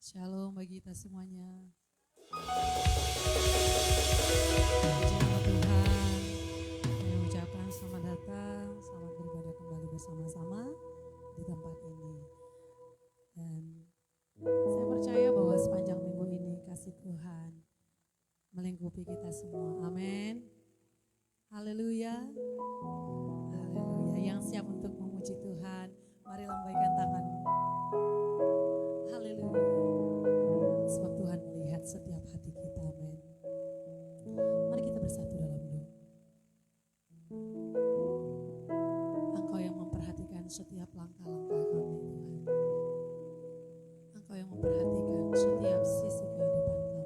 Shalom bagi kita semuanya. Puji nama Tuhan. Kami mengucapkan selamat datang, selamat beribadah kembali bersama-sama di tempat ini. Dan saya percaya bahwa sepanjang minggu ini kasih Tuhan melingkupi kita semua. Amin. Haleluya. Haleluya. Yang siap untuk memuji Tuhan, mari lambaikan tanganmu. Haleluya. Sebab Tuhan melihat setiap hati kita. Amin. Mari kita bersatu dalam doa. Engkau yang memperhatikan setiap langkah-langkah kami, Tuhan. Engkau yang memperhatikan setiap sisi kehidupan kami.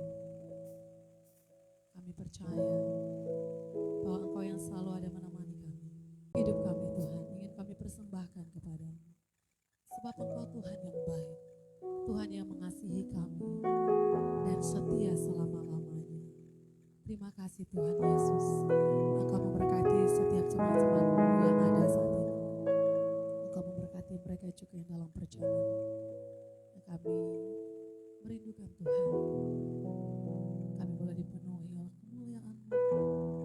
Kami percaya bahwa Engkau yang selalu ada menemani kami. Hidup kami, Tuhan, ingin kami persembahkan kepadamu. Sebab Engkau Tuhan yang baik, Tuhan yang mengasihi kami dan setia selama-lamanya. Terima kasih Tuhan Yesus. Engkau memberkati setiap teman-temanmu yang ada saat ini. Engkau memberkati mereka juga yang dalam perjalanan. Dan kami merindukan Tuhan. Kami boleh dipenuhi oleh kemuliaan-Mu.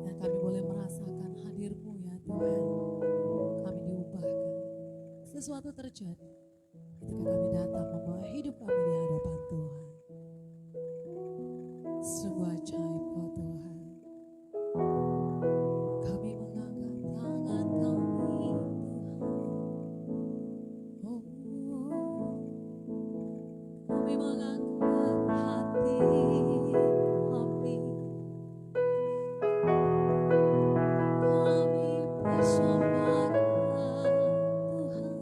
Dan kami boleh merasakan hadir-Mu ya Tuhan. Kami diubahkan. Sesuatu terjadi ketika kami datang membawa hidup kami di hadapan Tuhan. Sungguh ajaib oh Tuhan. Kami mengangkat tangan kami Tuhan. Oh, kami mengangkat hati kami. Kami persembahkan Tuhan.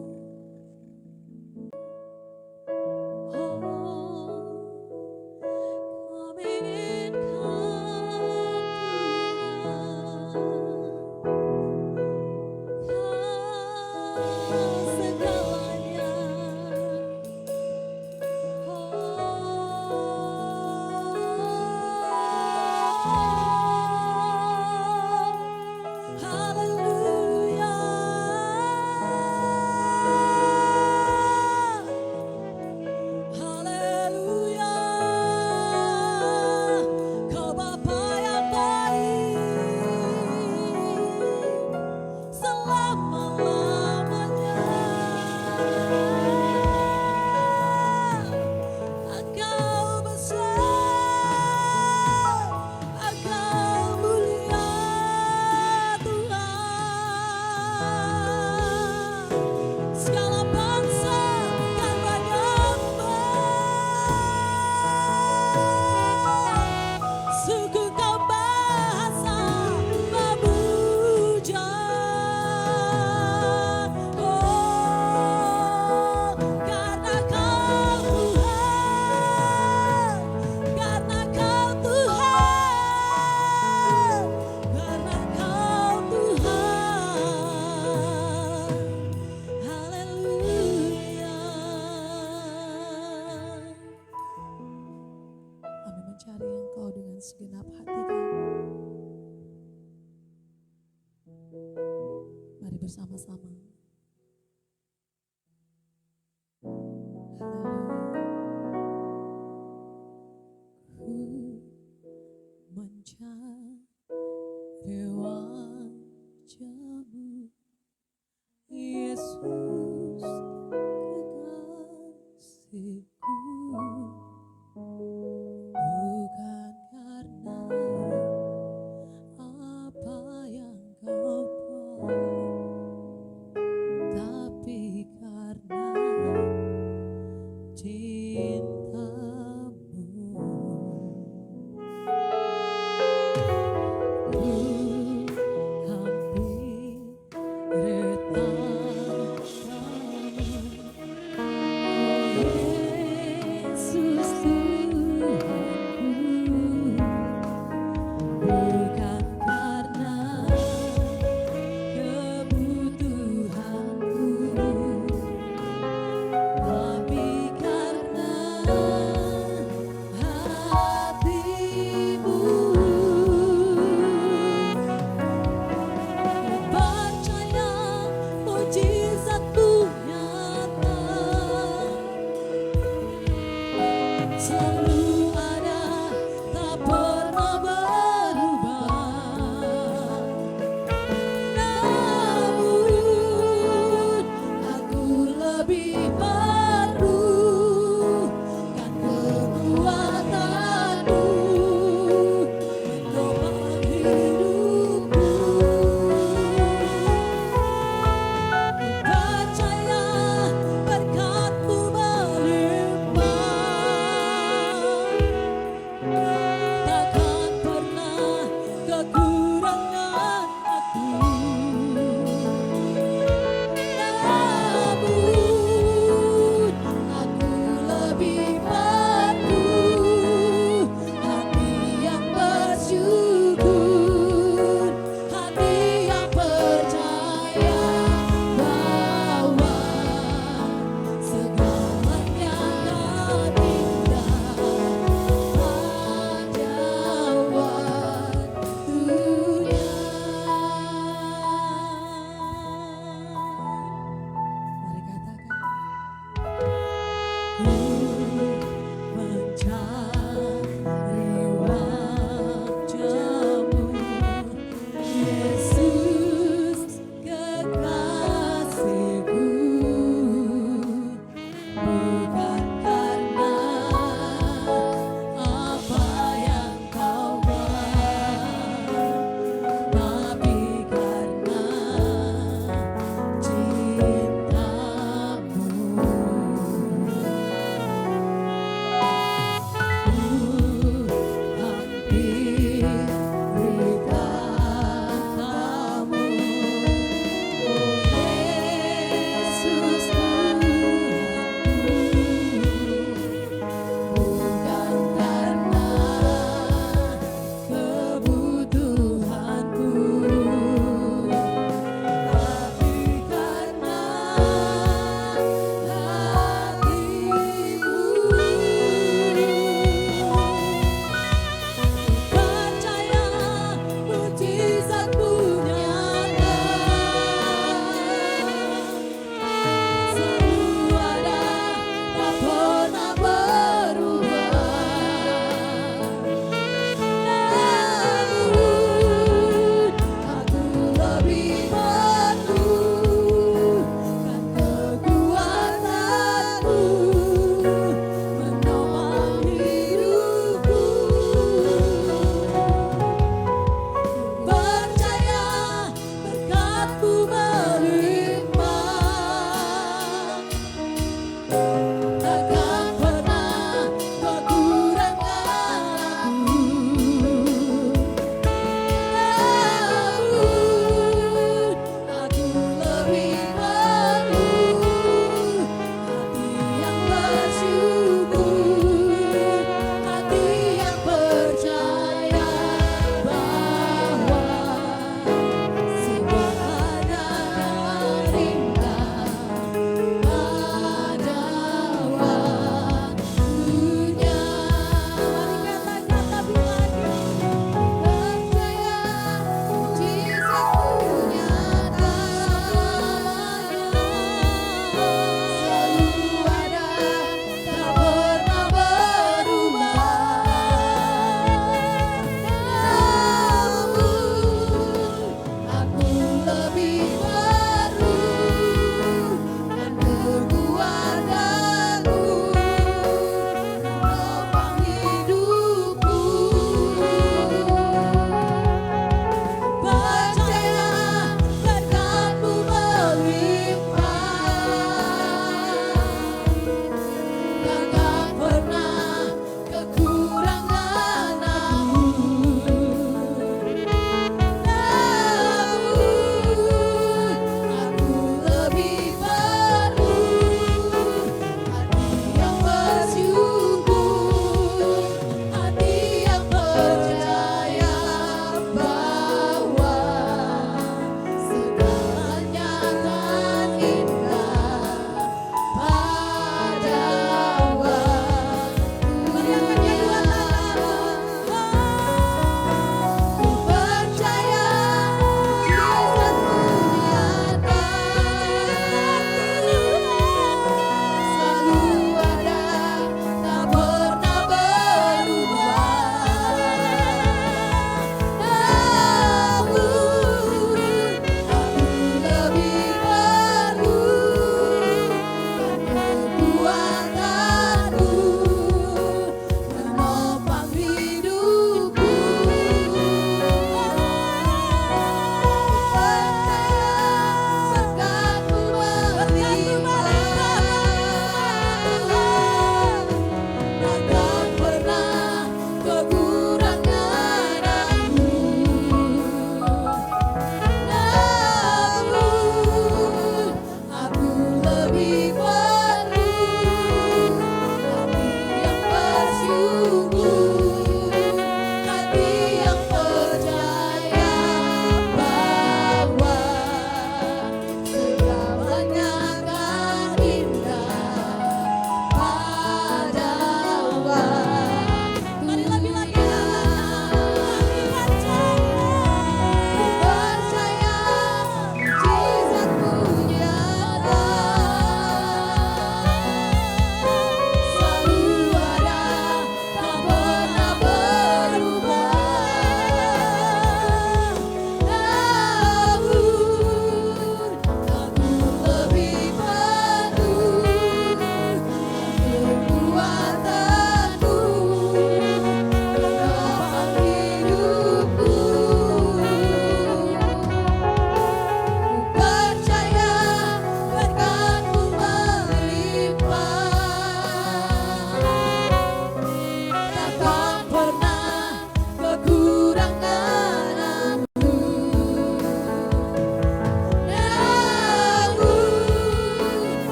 Mencari Engkau dengan segenap hati kami. Mari bersama-sama. Ku mencari wajah-Mu, Yesus kekasihku. Bukan karena apa yang Kau buat, tapi karena cinta-Mu.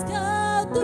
percaya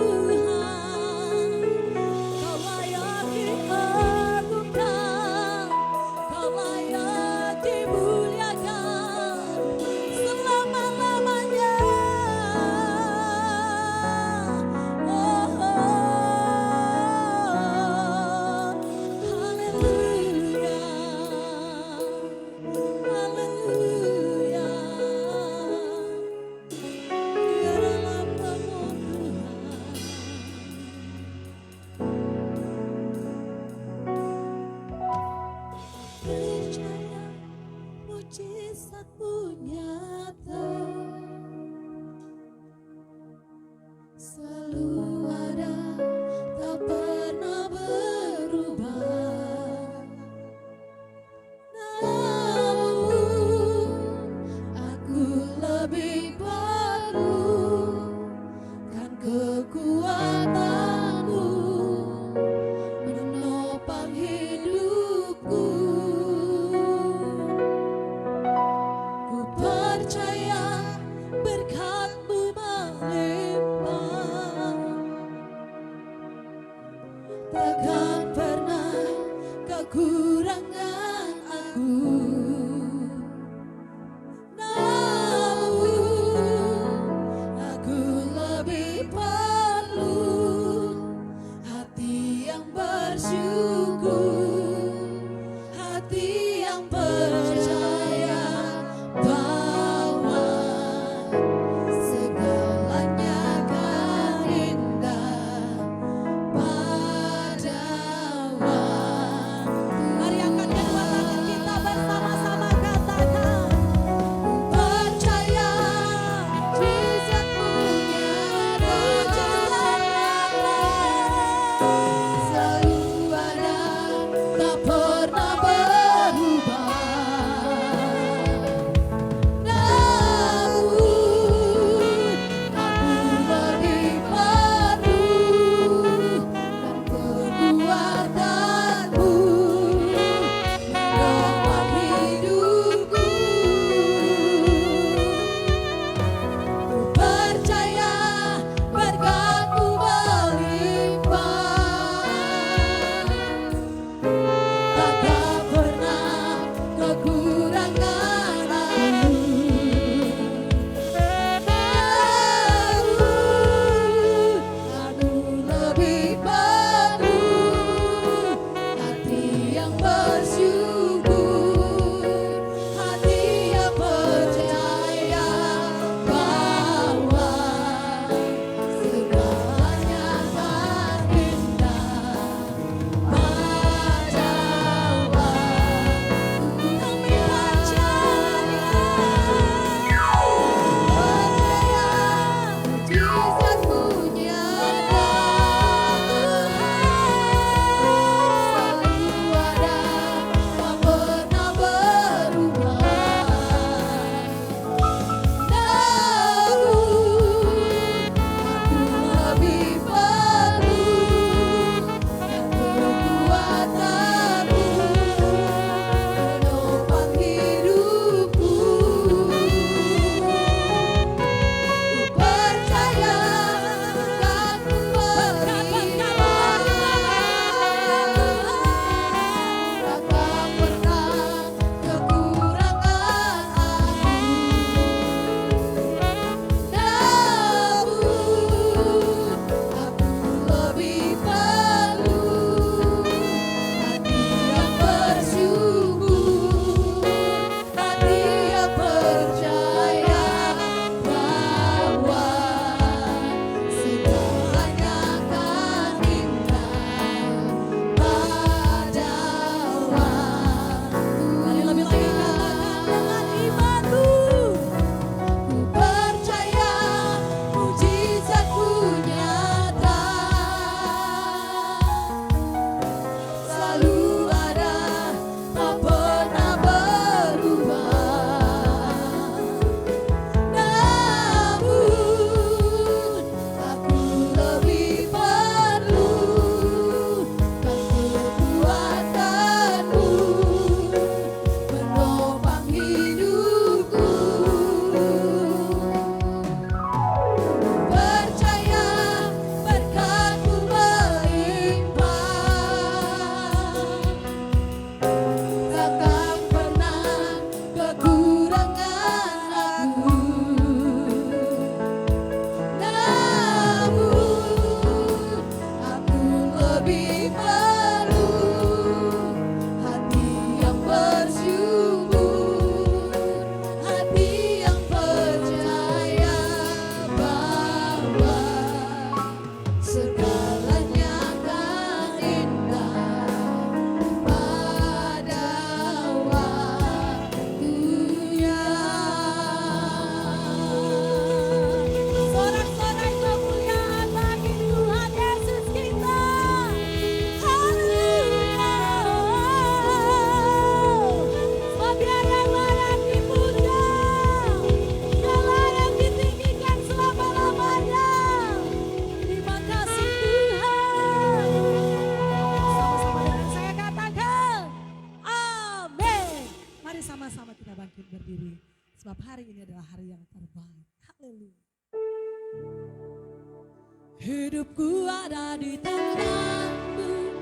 Hidupku ada di tanganmu,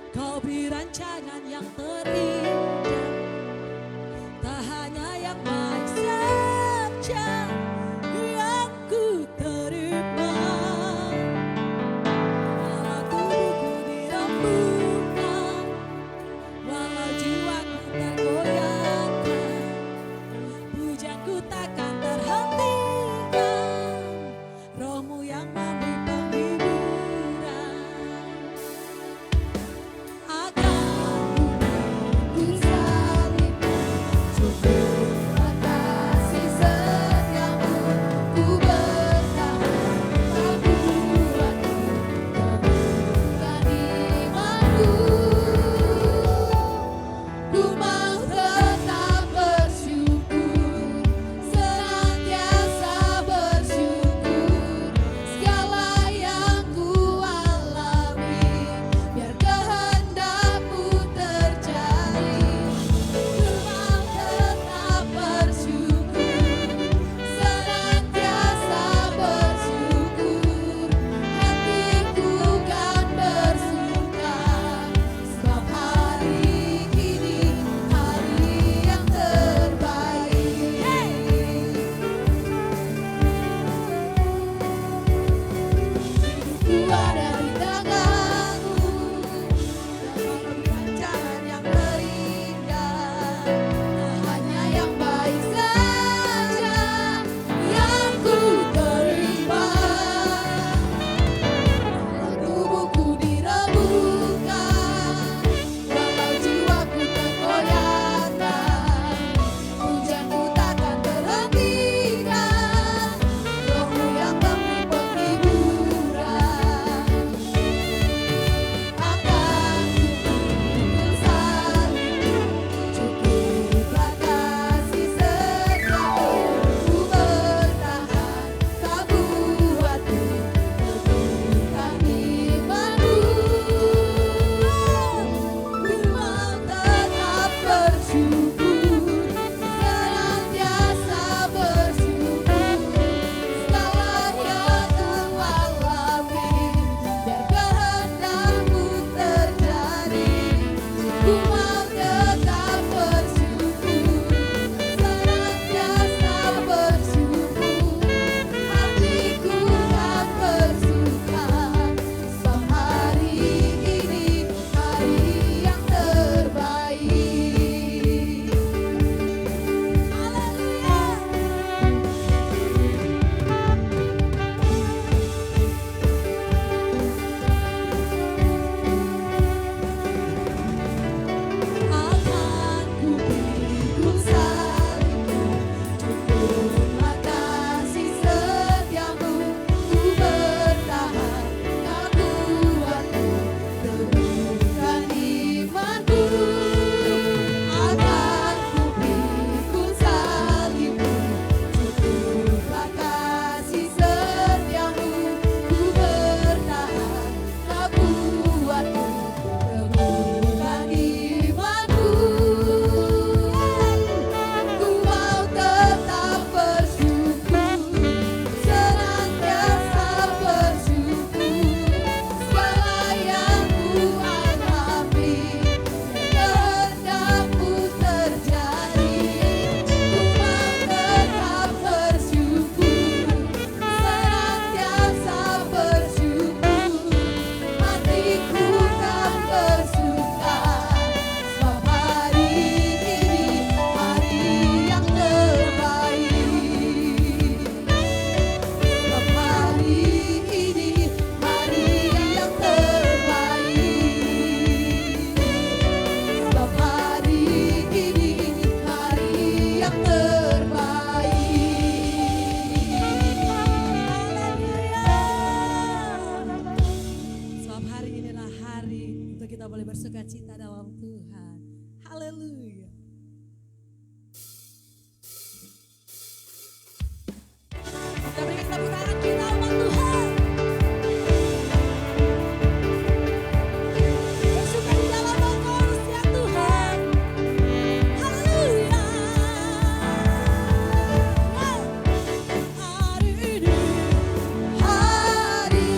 kau beri rancangan yang terindah, tak hanya yang baik saja yang ku terima. Walau tubuhku dirembukan, walau jiwaku tergoyahkan, pujaanku takkan terhentikan, rohmu yang memberi penghiburan. Akan ku salibmu, syukur kasih setiamu, ku bertahan, tak buatku teguhkan imanku. Ku mau tetap bersyukur, senantiasa bersyukur, segala yang ku alami, biar kehendakmu terjadi. Ku mau tetap bersyukur, senantiasa bersyukur, hatiku kan bersuka, sebab hari ini hari yang terbaik. Hidupku ada di tanganmu, dapat rancangan yang terindah, tak hanya yang baik saja yang ku terima. Walau tubuhku dirembukan, walau jiwaku tergoyahkan, pujaanku takkan terhentikan, rohmu yang memberi penghiburan. Akan ku salibmu, cukuplah kasih setiamu, ku bertahan, tak buatku teguhkan imanku. Ku mau tetap bersyukur, senantiasa bersyukur, segala yang ku alami, biar kehendakmu terjadi. Ku mau tetap bersyukur, senantiasa bersyukur, hatiku kan bersuka, sebab hari ini hari yang terbaik. Haleluya. Akan ku pikul salibmu, cukuplah kasih setiamu, ku bertahan, tak buatku teguhkan imanku. Akan ku pikul salibmu, cukuplah kasih setiamu, ku bertahan, tak buatku teguhkan imanku. Ku mau tetap bersyukur, senantiasa bersyukur, segala yang ku alami, kehendakmu terjadi. Ku mau tetap bersyukur, senantiasa bersyukur, hatiku kan bersuka, sebab hari ini hari yang terbaik. Sebab hari ini hari yang terbaik. Sebab hari ini hari yang terbaik. Sebab hari inilah hari untuk kita boleh bersukacita dalam Tuhan. Haleluya. Kita berikan tepuk tangan kita umat Tuhan. Bersukacita dalam pengorbanan Tuhan. Haleluya. Hari ini hari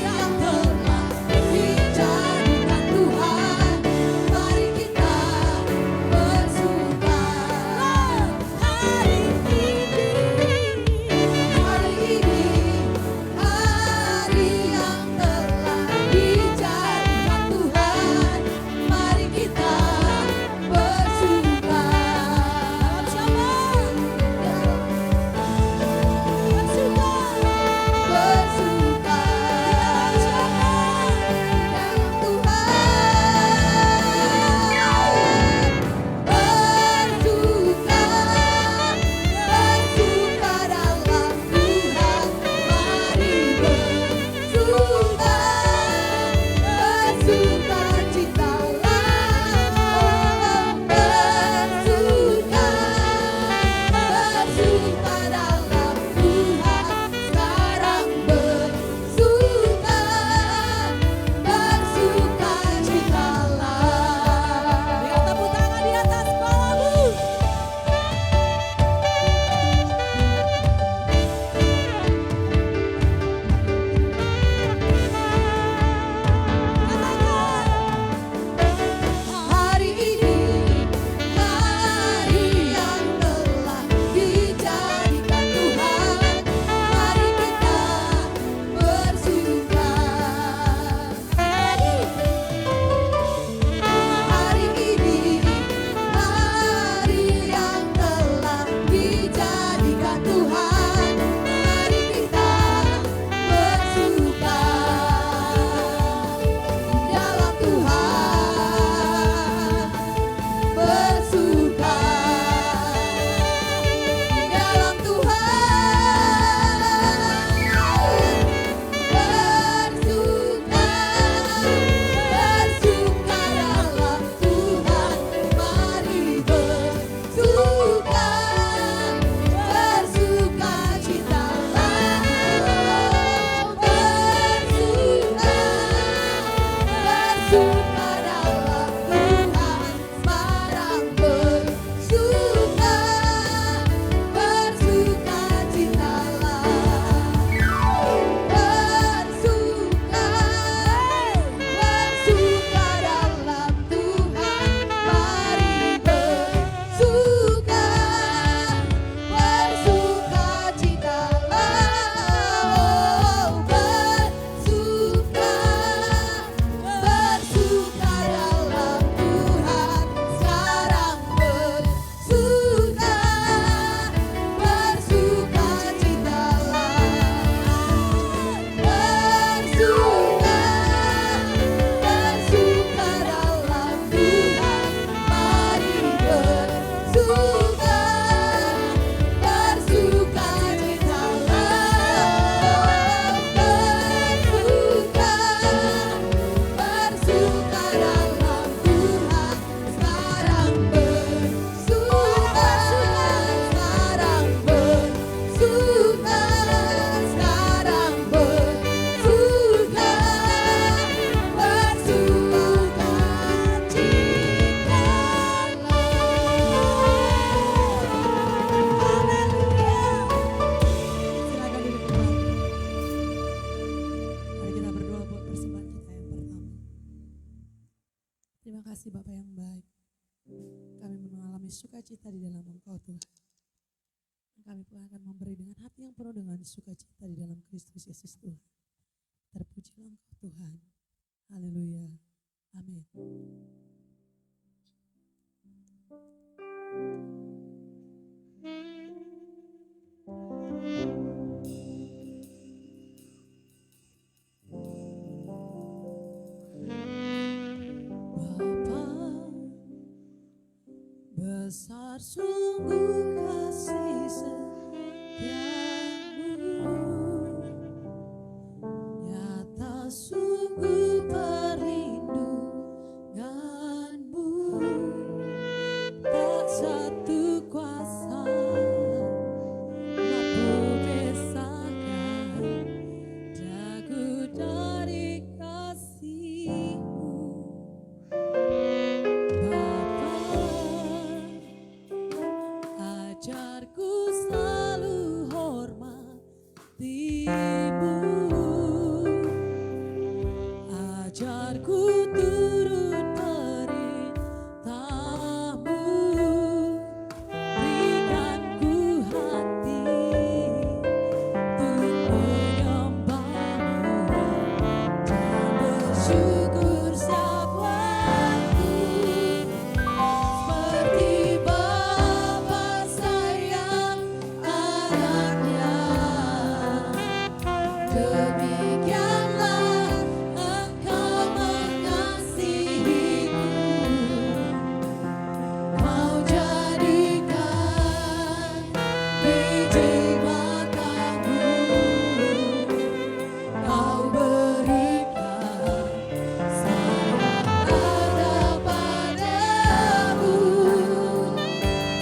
kasih Bapa yang baik. Kami mengalami sukacita di dalam Engkau Tuhan. Kami pun akan memberi dengan hati yang penuh dengan sukacita di dalam Kristus Yesus Tuhan. Terpujilah Engkau Tuhan. Haleluya. Amin. Besar sungguh kasih setiamu, nyata sungguh perlindunganmu, tak satu kuasa mampu besarkan dagu dari kasih-Mu. Ajarku selalu hormati-Mu, ajarku turut perintah-Mu, berikan ku hati untuk menyembah-Mu dan bersyukur setiap waktu, seperti Bapa sayang anaknya, demikianlah Engkau mengasihiku. Kau jadikan biji matamu, Kau berikan sayang ada padamu,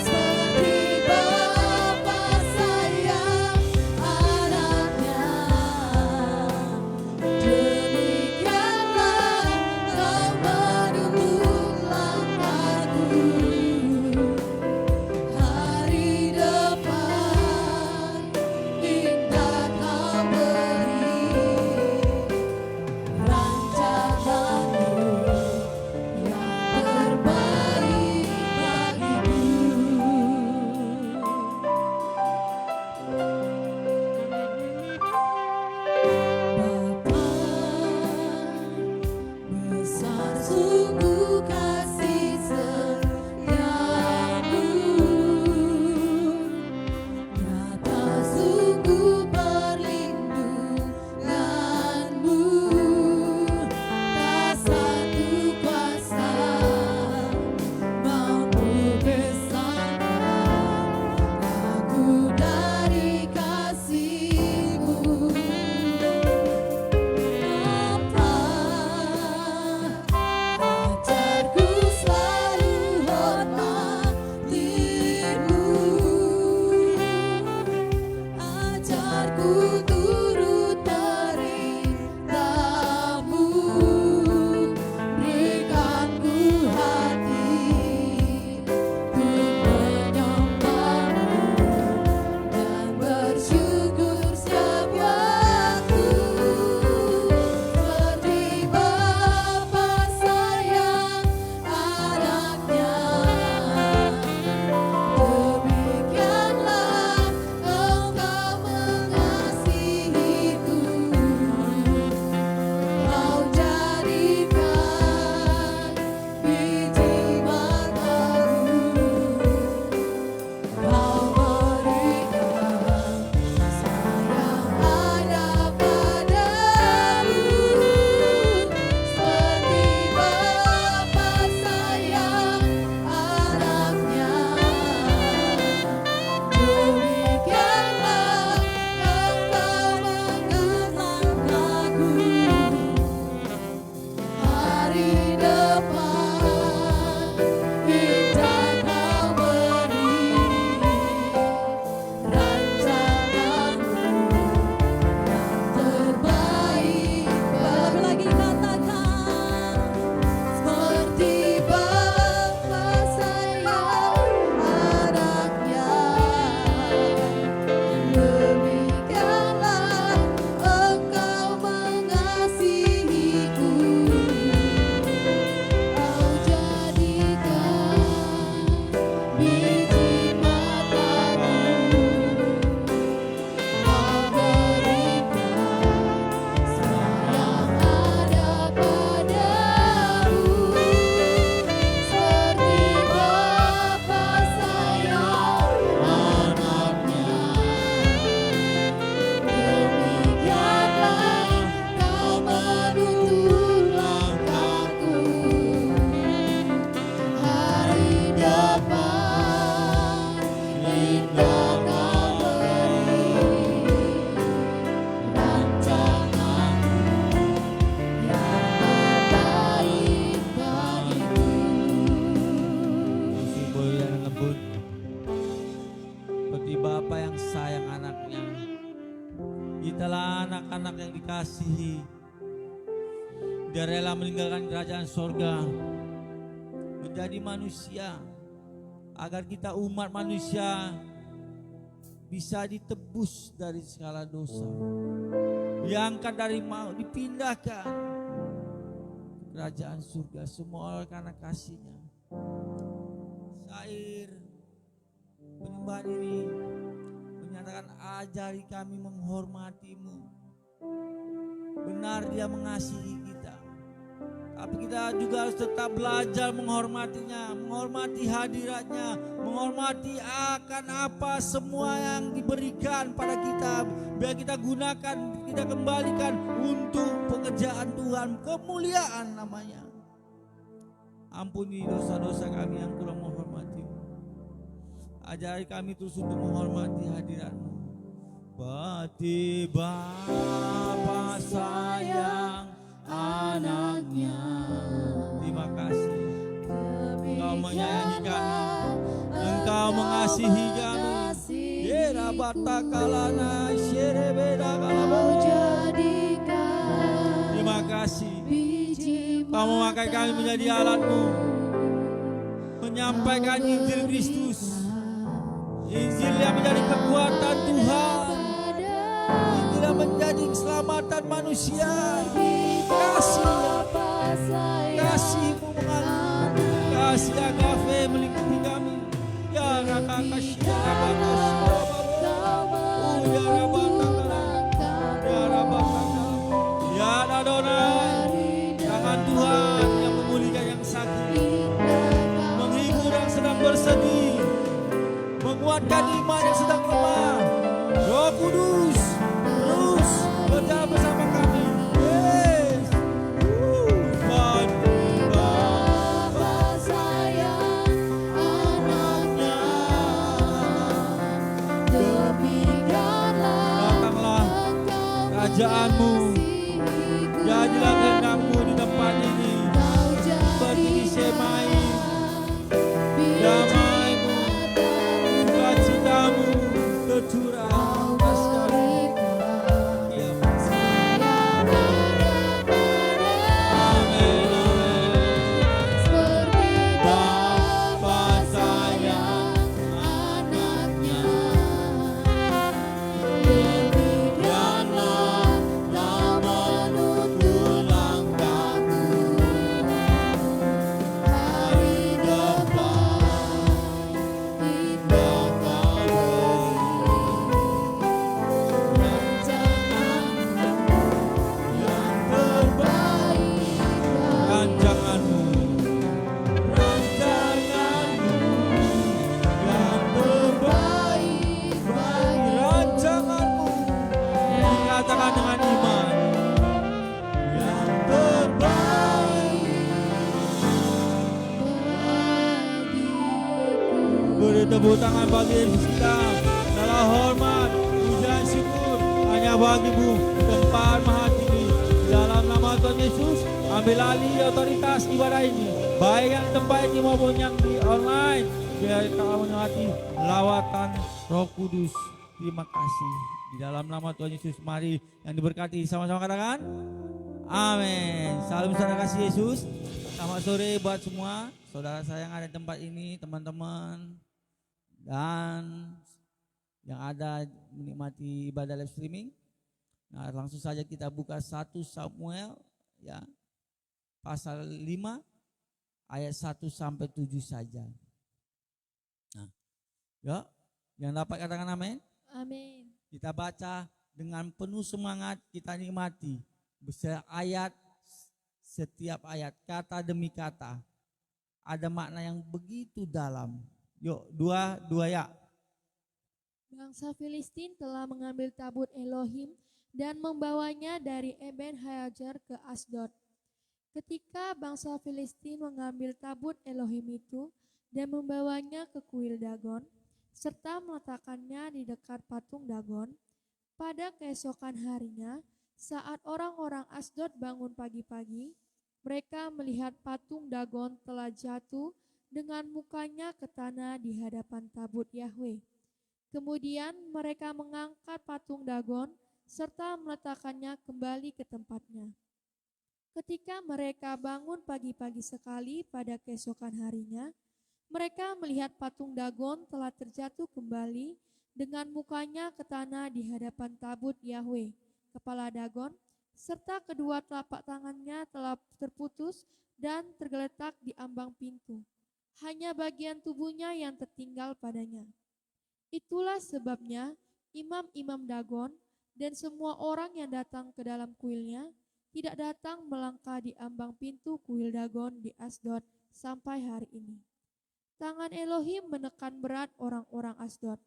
seperti Bapa sayang anaknya, anak yang dikasihi. Dia rela meninggalkan kerajaan sorga menjadi manusia agar kita umat manusia bisa ditebus dari segala dosa, diangkat dari maut, dipindahkan kerajaan surga semua oleh karena kasih-Nya. Syair penyembahan ini menyatakan, ajari kami menghormati-Mu. Benar Dia mengasihi kita, tapi kita juga harus tetap belajar menghormatinya, menghormati hadiratnya, menghormati akan apa semua yang diberikan pada kita, biar kita gunakan, kita kembalikan untuk pekerjaan Tuhan, kemuliaan namanya. Ampuni dosa-dosa kami yang kurang menghormati-Mu. Ajari kami terus untuk menghormati hadirat-Mu. Seperti Bapa sayang anaknya. Terima kasih Engkau menyayangi kami, Engkau mengasihi kami. Terima kasih Kau memakai kami menjadi alat-Mu, menyampaikan Injil Kristus, Injil yang menjadi kekuatan Tuhan, Injil yang menjadi keselamatan manusia. Kasih-Mu mengalir, kasih agape melingkupi kami. Ya Rakakashi, ya Adonai, tangan Tuhan yang memulihkan yang sakit, menghibur yang sedang bersedih, menguatkan iman yang sedang lemah. Roh Kudus terus berjalan bersama kami. Yes. Bapa sayang anaknya, datanglah kerajaan-Mu, jadilah kehendak-Mu di tempat ini, seperti di Semai. Damai-Mu, sukacita-Mu tercurah atas kami. Amin, amin. Bapa sayang anaknya, berikanlah tak menunggu langkahku, hari depan indah Kau rancangan-Mu yang terbaik, rancangan-Mu dikatakan dengan iman, yang terbaik. Beri tepuk tangan bagi Yesus kita. Segala hormat, pujian, syukur hanya bagi-Mu, tempat maha tinggi. Dalam nama Tuhan Yesus, ambil alih otoritas ibadah ini, baik yang tempat ini maupun yang di online. Biar Kau menikmati lawatan Roh Kudus. Terima kasih. Di dalam nama Tuhan Yesus, mari yang diberkati sama-sama katakan amin. Salam saudara kasih Yesus. Selamat sore buat semua saudara saya yang ada di tempat ini, teman-teman, dan yang ada menikmati ibadah live streaming. Nah, langsung saja kita buka 1 Samuel ya, pasal 5 ayat 1 sampai 7 saja. Nah, ya, yang dapat katakan amin. Amin. Kita baca dengan penuh semangat, kita nikmati ayat, setiap ayat, kata demi kata. Ada makna yang begitu dalam. Yuk, dua ya. Bangsa Filistin telah mengambil tabut Elohim dan membawanya dari Eben Hajar ke Asdod. Ketika bangsa Filistin mengambil tabut Elohim itu dan membawanya ke kuil Dagon, serta meletakkannya di dekat patung Dagon, pada keesokan harinya, saat orang-orang Asdod bangun pagi-pagi, mereka melihat patung Dagon telah jatuh dengan mukanya ke tanah di hadapan tabut Yahwe. Kemudian mereka mengangkat patung Dagon serta meletakkannya kembali ke tempatnya. Ketika mereka bangun pagi-pagi sekali pada keesokan harinya, mereka melihat patung Dagon telah terjatuh kembali dengan mukanya ke tanah di hadapan tabut Yahweh, kepala Dagon, serta kedua telapak tangannya telah terputus dan tergeletak di ambang pintu. Hanya bagian tubuhnya yang tertinggal padanya. Itulah sebabnya imam-imam Dagon dan semua orang yang datang ke dalam kuilnya tidak datang melangkah di ambang pintu kuil Dagon di Asdod sampai hari ini. Tangan Elohim menekan berat orang-orang Asdod.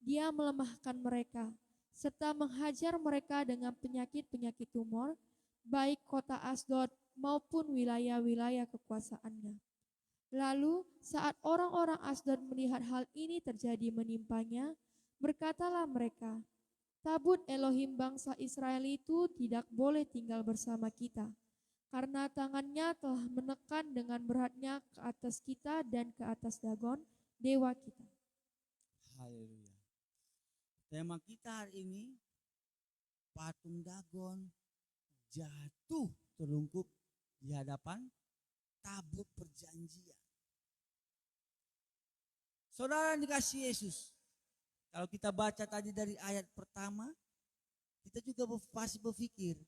Dia melemahkan mereka, serta menghajar mereka dengan penyakit-penyakit tumor, baik kota Asdod maupun wilayah-wilayah kekuasaannya. Lalu saat orang-orang Asdod melihat hal ini terjadi menimpanya, berkatalah mereka, tabut Elohim bangsa Israel itu tidak boleh tinggal bersama kita, karena tangannya telah menekan dengan beratnya ke atas kita dan ke atas Dagon, dewa kita. Haleluya. Tema kita hari ini, patung Dagon jatuh terlungkup di hadapan tabut perjanjian. Saudara yang dikasihi Yesus, kalau kita baca tadi dari ayat pertama, kita juga pasti berpikir,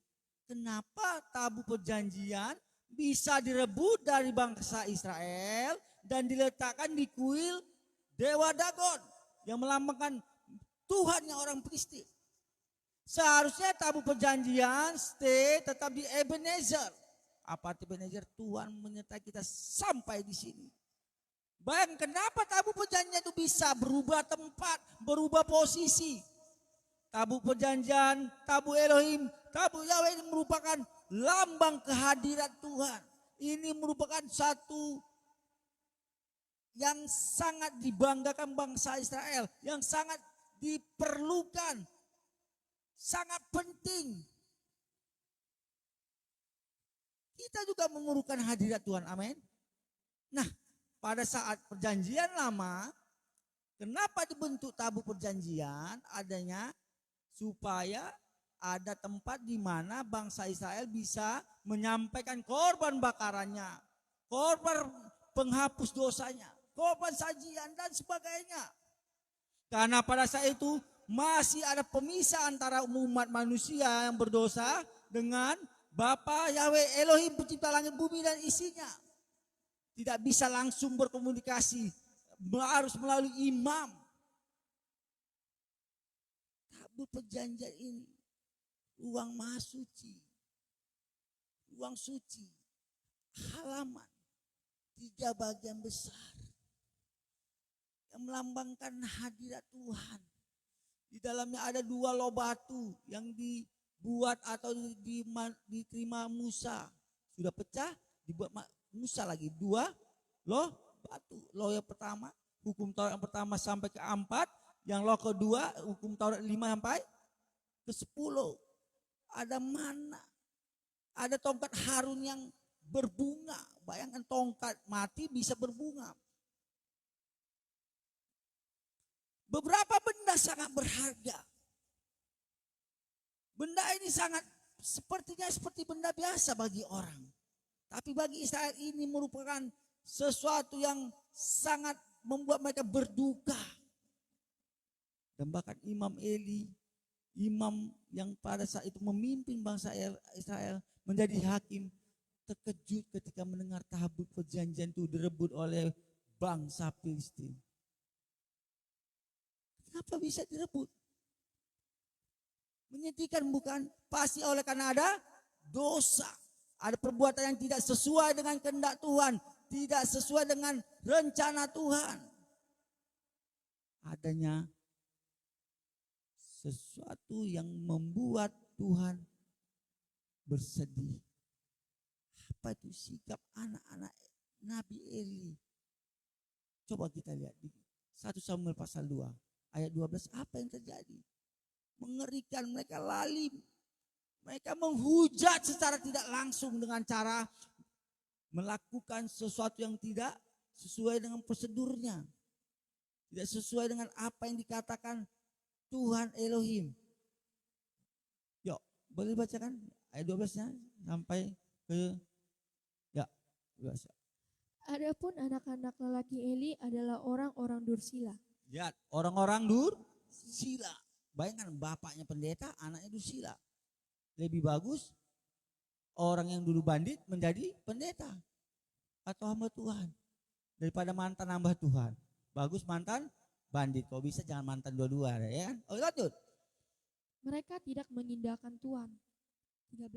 kenapa tabut perjanjian bisa direbut dari bangsa Israel dan diletakkan di kuil dewa Dagon yang melambangkan Tuhan yang orang Filistin. Seharusnya tabut perjanjian stay tetap di Ebenezer. Apa arti Ebenezer? Tuhan menyertai kita sampai di sini. Bayangkan kenapa tabut perjanjian itu bisa berubah tempat, berubah posisi. Tabut perjanjian, tabut Elohim, tabut Yahweh ini merupakan lambang kehadiran Tuhan. Ini merupakan satu yang sangat dibanggakan bangsa Israel, yang sangat diperlukan, sangat penting. Kita juga memerlukan hadirat Tuhan, amin. Nah, pada saat perjanjian lama, kenapa dibentuk tabut perjanjian? Adanya supaya ada tempat di mana bangsa Israel bisa menyampaikan korban bakarannya, korban penghapus dosanya, korban sajian dan sebagainya. Karena pada saat itu masih ada pemisah antara umat manusia yang berdosa dengan Bapa Yahweh Elohim pencipta langit bumi dan isinya. Tidak bisa langsung berkomunikasi, harus melalui imam. Tabut perjanjian ini ruang maha suci, ruang suci, halaman 3 bagian besar yang melambangkan hadirat Tuhan. Di dalamnya ada 2 loh batu yang dibuat atau diterima Musa. Sudah pecah, dibuat Musa lagi 2 loh batu. Loh yang pertama, hukum Taurat yang pertama sampai ke 4. Yang loh kedua, hukum Taurat 5 sampai ke 10. Ada mana? Ada tongkat Harun yang berbunga. Bayangkan tongkat mati bisa berbunga. Beberapa benda sangat berharga. Benda ini sangat sepertinya seperti benda biasa bagi orang. Tapi bagi Israel ini merupakan sesuatu yang sangat membuat mereka berduka. Dan bahkan Imam Eli, imam yang pada saat itu memimpin bangsa Israel menjadi hakim, terkejut ketika mendengar tabut perjanjian itu direbut oleh bangsa Filistin. Kenapa bisa direbut? Menyedihkan bukan? Pasti oleh karena ada dosa. Ada perbuatan yang tidak sesuai dengan kehendak Tuhan. Tidak sesuai dengan rencana Tuhan. Adanya sesuatu yang membuat Tuhan bersedih. Apa itu sikap anak-anak Nabi Eli? Coba kita lihat di 1 Samuel pasal 2 ayat 12. Apa yang terjadi? Mengerikan, mereka lalim. Mereka menghujat secara tidak langsung dengan cara melakukan sesuatu yang tidak sesuai dengan prosedurnya. Tidak sesuai dengan apa yang dikatakan Tuhan Elohim. Boleh bacakan ayat 12-nya sampai ke ya 12. Adapun anak-anak lelaki Eli adalah orang-orang Dursila. Lihat, orang-orang Dursila. Bayangkan bapaknya pendeta, anaknya Dursila. Lebih bagus orang yang dulu bandit menjadi pendeta atau hamba Tuhan daripada mantan hamba Tuhan. Bagus mantan bandit. Kok bisa jangan mantan dua-dua ya kan? Oh, lanjut. Mereka tidak mengindahkan Tuhan. 13.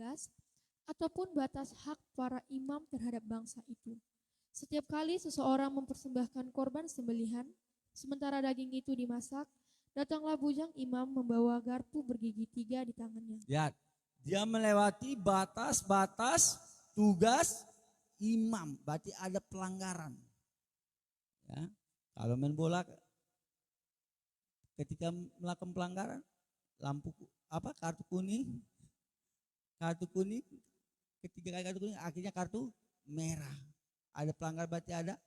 Ataupun batas hak para imam terhadap bangsa itu. Setiap kali seseorang mempersembahkan korban sembelihan, sementara daging itu dimasak, datanglah bujang imam membawa garpu bergigi 3 di tangannya. Lihat, dia melewati batas-batas tugas imam. Berarti ada pelanggaran. Ya, kalau main bola ketika melakukan pelanggaran, kartu kuning, ketika kartu kuning akhirnya kartu merah. Ada pelanggar berarti ada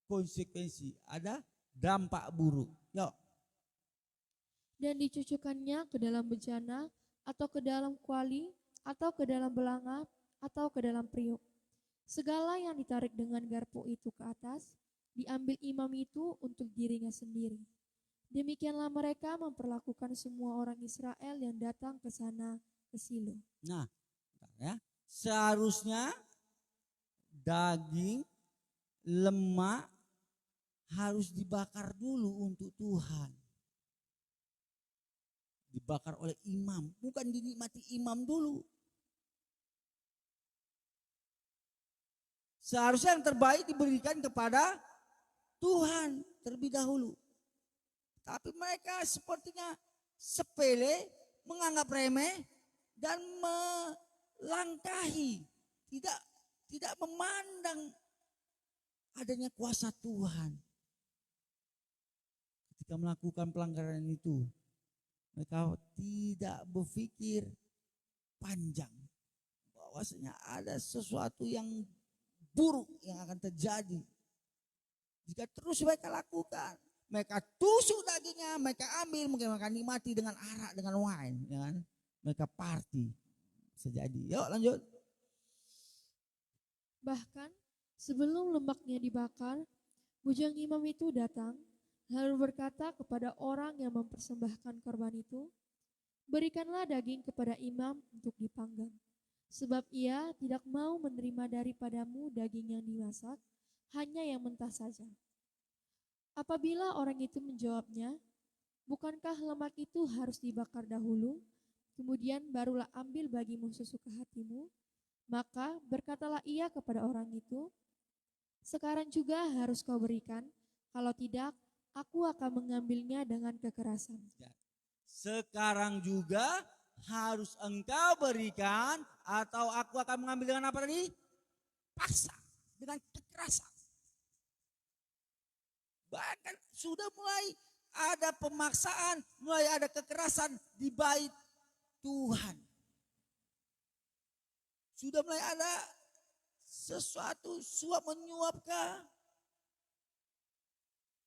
konsekuensi, ada dampak buruk. Yuk. Dan dicucukkannya ke dalam bejana, atau ke dalam kuali, atau ke dalam belanga, atau ke dalam periuk. Segala yang ditarik dengan garpu itu ke atas, diambil imam itu untuk dirinya sendiri. Demikianlah mereka memperlakukan semua orang Israel yang datang ke sana ke Silo. Nah, ya, seharusnya daging lemak harus dibakar dulu untuk Tuhan. Dibakar oleh imam, bukan dinikmati imam dulu. Seharusnya yang terbaik diberikan kepada Tuhan terlebih dahulu. Tapi mereka sepertinya sepele, menganggap remeh dan melangkahi, tidak memandang adanya kuasa Tuhan. Ketika melakukan pelanggaran itu, mereka tidak berpikir panjang bahwasanya ada sesuatu yang buruk yang akan terjadi jika terus mereka lakukan. Mereka tusuk dagingnya, mereka ambil, mungkin mereka nikmati dengan arak, dengan wine, ya kan? Mereka party bisa jadi. Yuk lanjut. Bahkan sebelum lemaknya dibakar, bujang imam itu datang, lalu berkata kepada orang yang mempersembahkan korban itu, berikanlah daging kepada imam untuk dipanggang, sebab ia tidak mau menerima daripadamu daging yang dimasak, hanya yang mentah saja. Apabila orang itu menjawabnya, bukankah lemak itu harus dibakar dahulu, kemudian barulah ambil bagimu sesuka hatimu? Maka berkatalah ia kepada orang itu, sekarang juga harus kau berikan, kalau tidak aku akan mengambilnya dengan kekerasan. Sekarang juga harus engkau berikan, atau aku akan mengambil dengan apa tadi? Paksa, dengan kekerasan. Bahkan sudah mulai ada pemaksaan, mulai ada kekerasan di bait Tuhan. Sudah mulai ada sesuatu suap menyuapkah?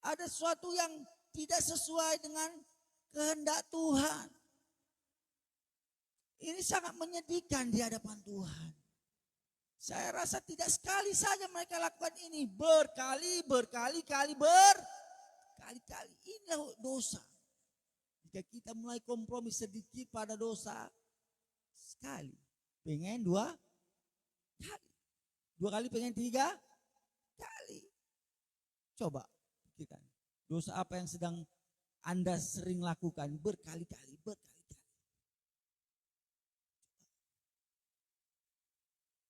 Ada sesuatu yang tidak sesuai dengan kehendak Tuhan. Ini sangat menyedihkan di hadapan Tuhan. Saya rasa tidak sekali saja mereka lakukan ini. Berkali-kali. Inilah dosa. Jika kita mulai kompromi sedikit pada dosa, sekali. Pengen 2 kali. 2 kali pengen 3 kali. Coba pikirkan. Dosa apa yang sedang Anda sering lakukan berkali-kali.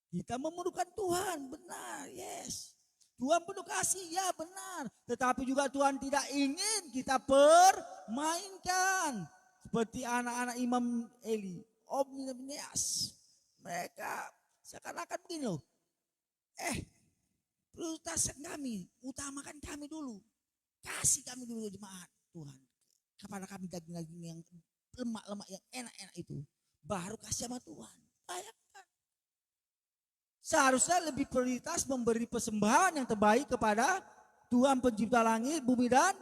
Kita memerlukan Tuhan, benar, yes. Tuhan penuh kasih, ya benar. Tetapi juga Tuhan tidak ingin kita permainkan. Seperti anak-anak Imam Eli, Obnias. Mereka seakan-akan begini loh. Prioritaskan kami, utamakan kami dulu. Kasih kami dulu jemaat Tuhan. Kepada kami daging-daging yang lemak-lemak yang enak-enak itu. Baru kasih sama Tuhan. Bayangkan. Seharusnya lebih prioritas memberi persembahan yang terbaik kepada Tuhan pencipta langit, bumi dan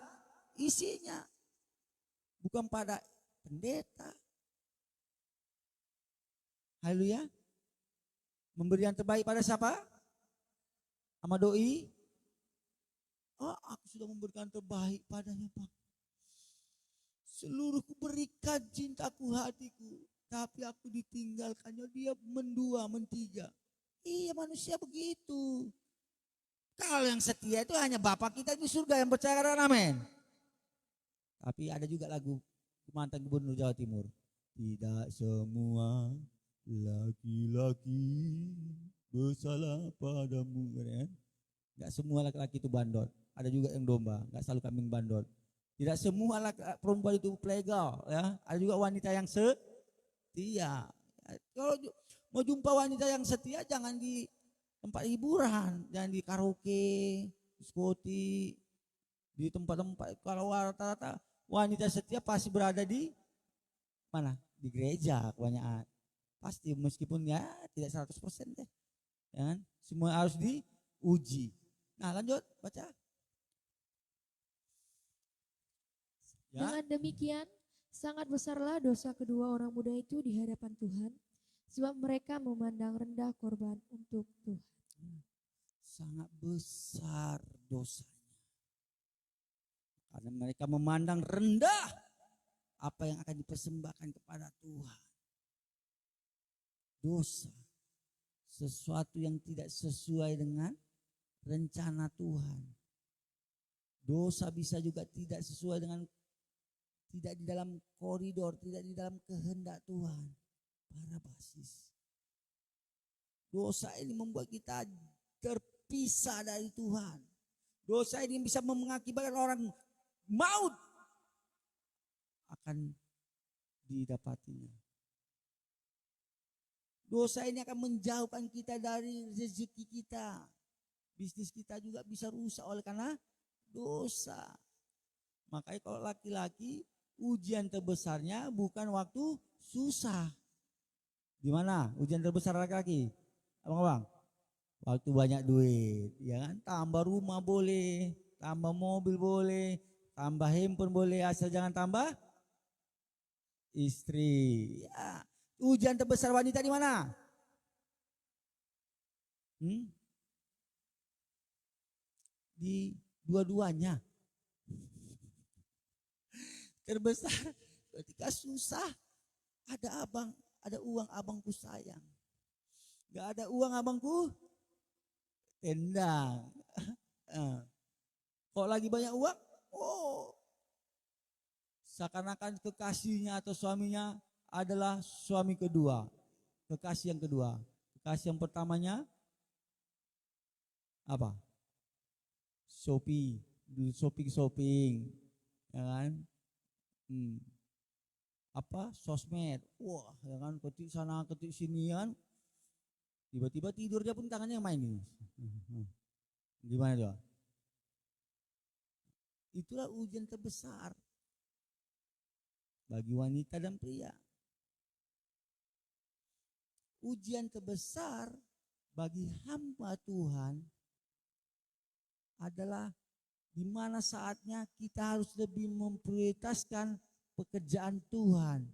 isinya. Bukan pada pendeta. Haleluya. Memberi yang terbaik pada siapa? Sama doi. Oh, aku sudah memberikan terbaik padanya, Pak. Seluruhku berikan cintaku, hatiku. Tapi aku ditinggalkannya, dia mendua, mentiga. Iya, manusia begitu. Kalau yang setia itu hanya Bapak kita di surga yang percaya, katakan amin. Tapi ada juga lagu mantan gubernur Jawa Timur. Tidak semua laki-laki bersalah padamu, kan? Gak semua laki-laki itu bandot. Ada juga yang domba, gak selalu kambing bandot. Tidak semua perempuan itu playgal, ya. Ada juga wanita yang setia. Kalau mau jumpa wanita yang setia, jangan di tempat hiburan, jangan di karaoke, diskoti, di tempat-tempat. Kalau rata-rata wanita setia pasti berada di mana? Di gereja kebanyakan. Pasti, meskipun ya tidak 100% deh. Ya kan? Semua harus diuji. Nah, lanjut baca. Ya. Dengan demikian, sangat besarlah dosa kedua orang muda itu di hadapan Tuhan, sebab mereka memandang rendah korban untuk Tuhan. Sangat besar dosanya. Karena mereka memandang rendah apa yang akan dipersembahkan kepada Tuhan. Dosa, sesuatu yang tidak sesuai dengan rencana Tuhan. Dosa bisa juga tidak sesuai dengan, tidak di dalam koridor, tidak di dalam kehendak Tuhan. Para basis. Dosa ini membuat kita terpisah dari Tuhan. Dosa ini bisa mengakibatkan orang maut akan didapatinya. Dosa ini akan menjauhkan kita dari rezeki kita. Bisnis kita juga bisa rusak oleh karena dosa. Makanya kalau laki-laki, ujian terbesarnya bukan waktu susah. Gimana ujian terbesar laki-laki? Abang-abang? Waktu banyak duit, ya kan? Tambah rumah boleh, tambah mobil boleh, tambah handphone boleh, asal jangan tambah istri. Ya. Ujian terbesar wanita di mana? Di dua-duanya. Terbesar ketika susah, ada abang, ada uang, abangku sayang. Gak ada uang, abangku tendang. Kok lagi banyak uang? Oh, seakan-akan kekasihnya atau suaminya adalah suami kedua, kekasih yang kedua. Kekasih yang pertamanya apa? Shopping, ya kan? Apa? Sosmed. Wah, ya kan? Ketik sana, ketik sini, kan? Tiba-tiba tidur dia pun tangannya main ini. Gimana tuh? Itulah ujian terbesar bagi wanita dan pria. Ujian terbesar bagi hamba Tuhan adalah di mana saatnya kita harus lebih memprioritaskan pekerjaan Tuhan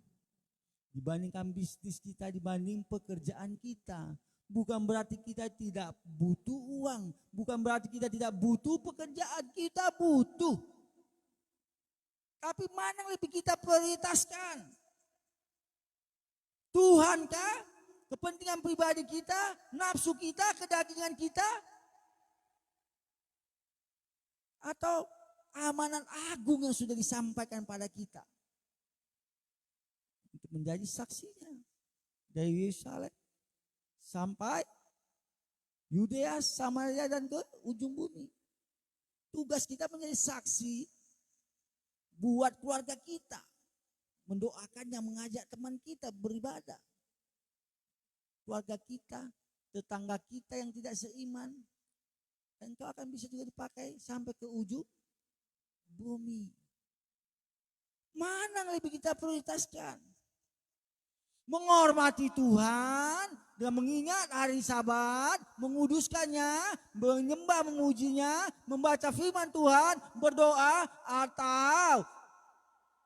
dibandingkan bisnis kita, dibanding pekerjaan kita. Bukan berarti kita tidak butuh uang, bukan berarti kita tidak butuh pekerjaan, kita butuh. Tapi mana yang lebih kita prioritaskan? Tuhan kah? Kepentingan pribadi kita, nafsu kita, kedagingan kita, atau amanat agung yang sudah disampaikan pada kita untuk menjadi saksinya dari Yerusalem sampai Yudea, Samaria dan ke ujung bumi. Tugas kita menjadi saksi buat keluarga kita, mendoakannya, mengajak teman kita beribadah. Keluarga kita, tetangga kita yang tidak seiman, dan kau akan bisa juga dipakai sampai ke ujung bumi. Mana yang lebih kita prioritaskan? Menghormati Tuhan dan mengingat hari Sabat, menguduskannya, menyembah, memujinya, membaca firman Tuhan, berdoa, atau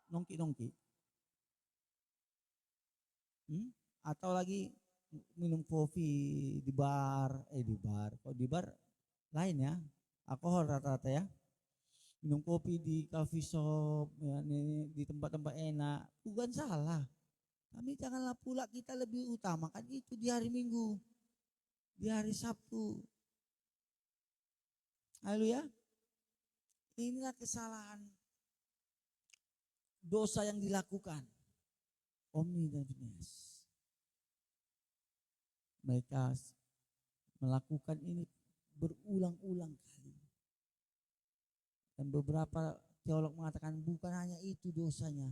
nongki-nongki. Atau lagi minum kopi di bar lain ya, alkohol rata-rata ya. Minum kopi di coffee shop ya, di tempat-tempat enak, bukan salah. Tapi janganlah pula kita lebih utamakan itu di hari Minggu, di hari Sabtu. Haleluya. Inilah kesalahan dosa yang dilakukan Omni dan Phineas. Mereka melakukan ini berulang-ulang kali. Dan beberapa teolog mengatakan bukan hanya itu dosanya.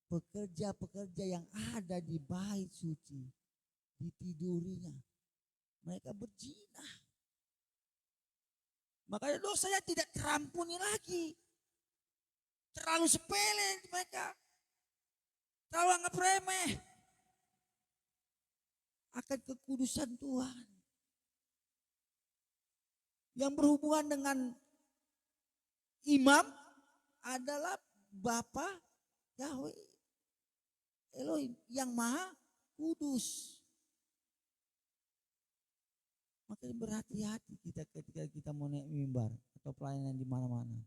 Pekerja-pekerja yang ada di bait suci ditidurinya. Mereka berzina. Makanya dosanya tidak terampuni lagi. Terlalu sepele mereka. Terlalu anggap remeh akan kekudusan Tuhan. Yang berhubungan dengan imam adalah Bapa Yahweh Elohim yang maha kudus. Makanya berhati-hati kita ketika kita mau naik mimbar atau pelayanan di mana-mana.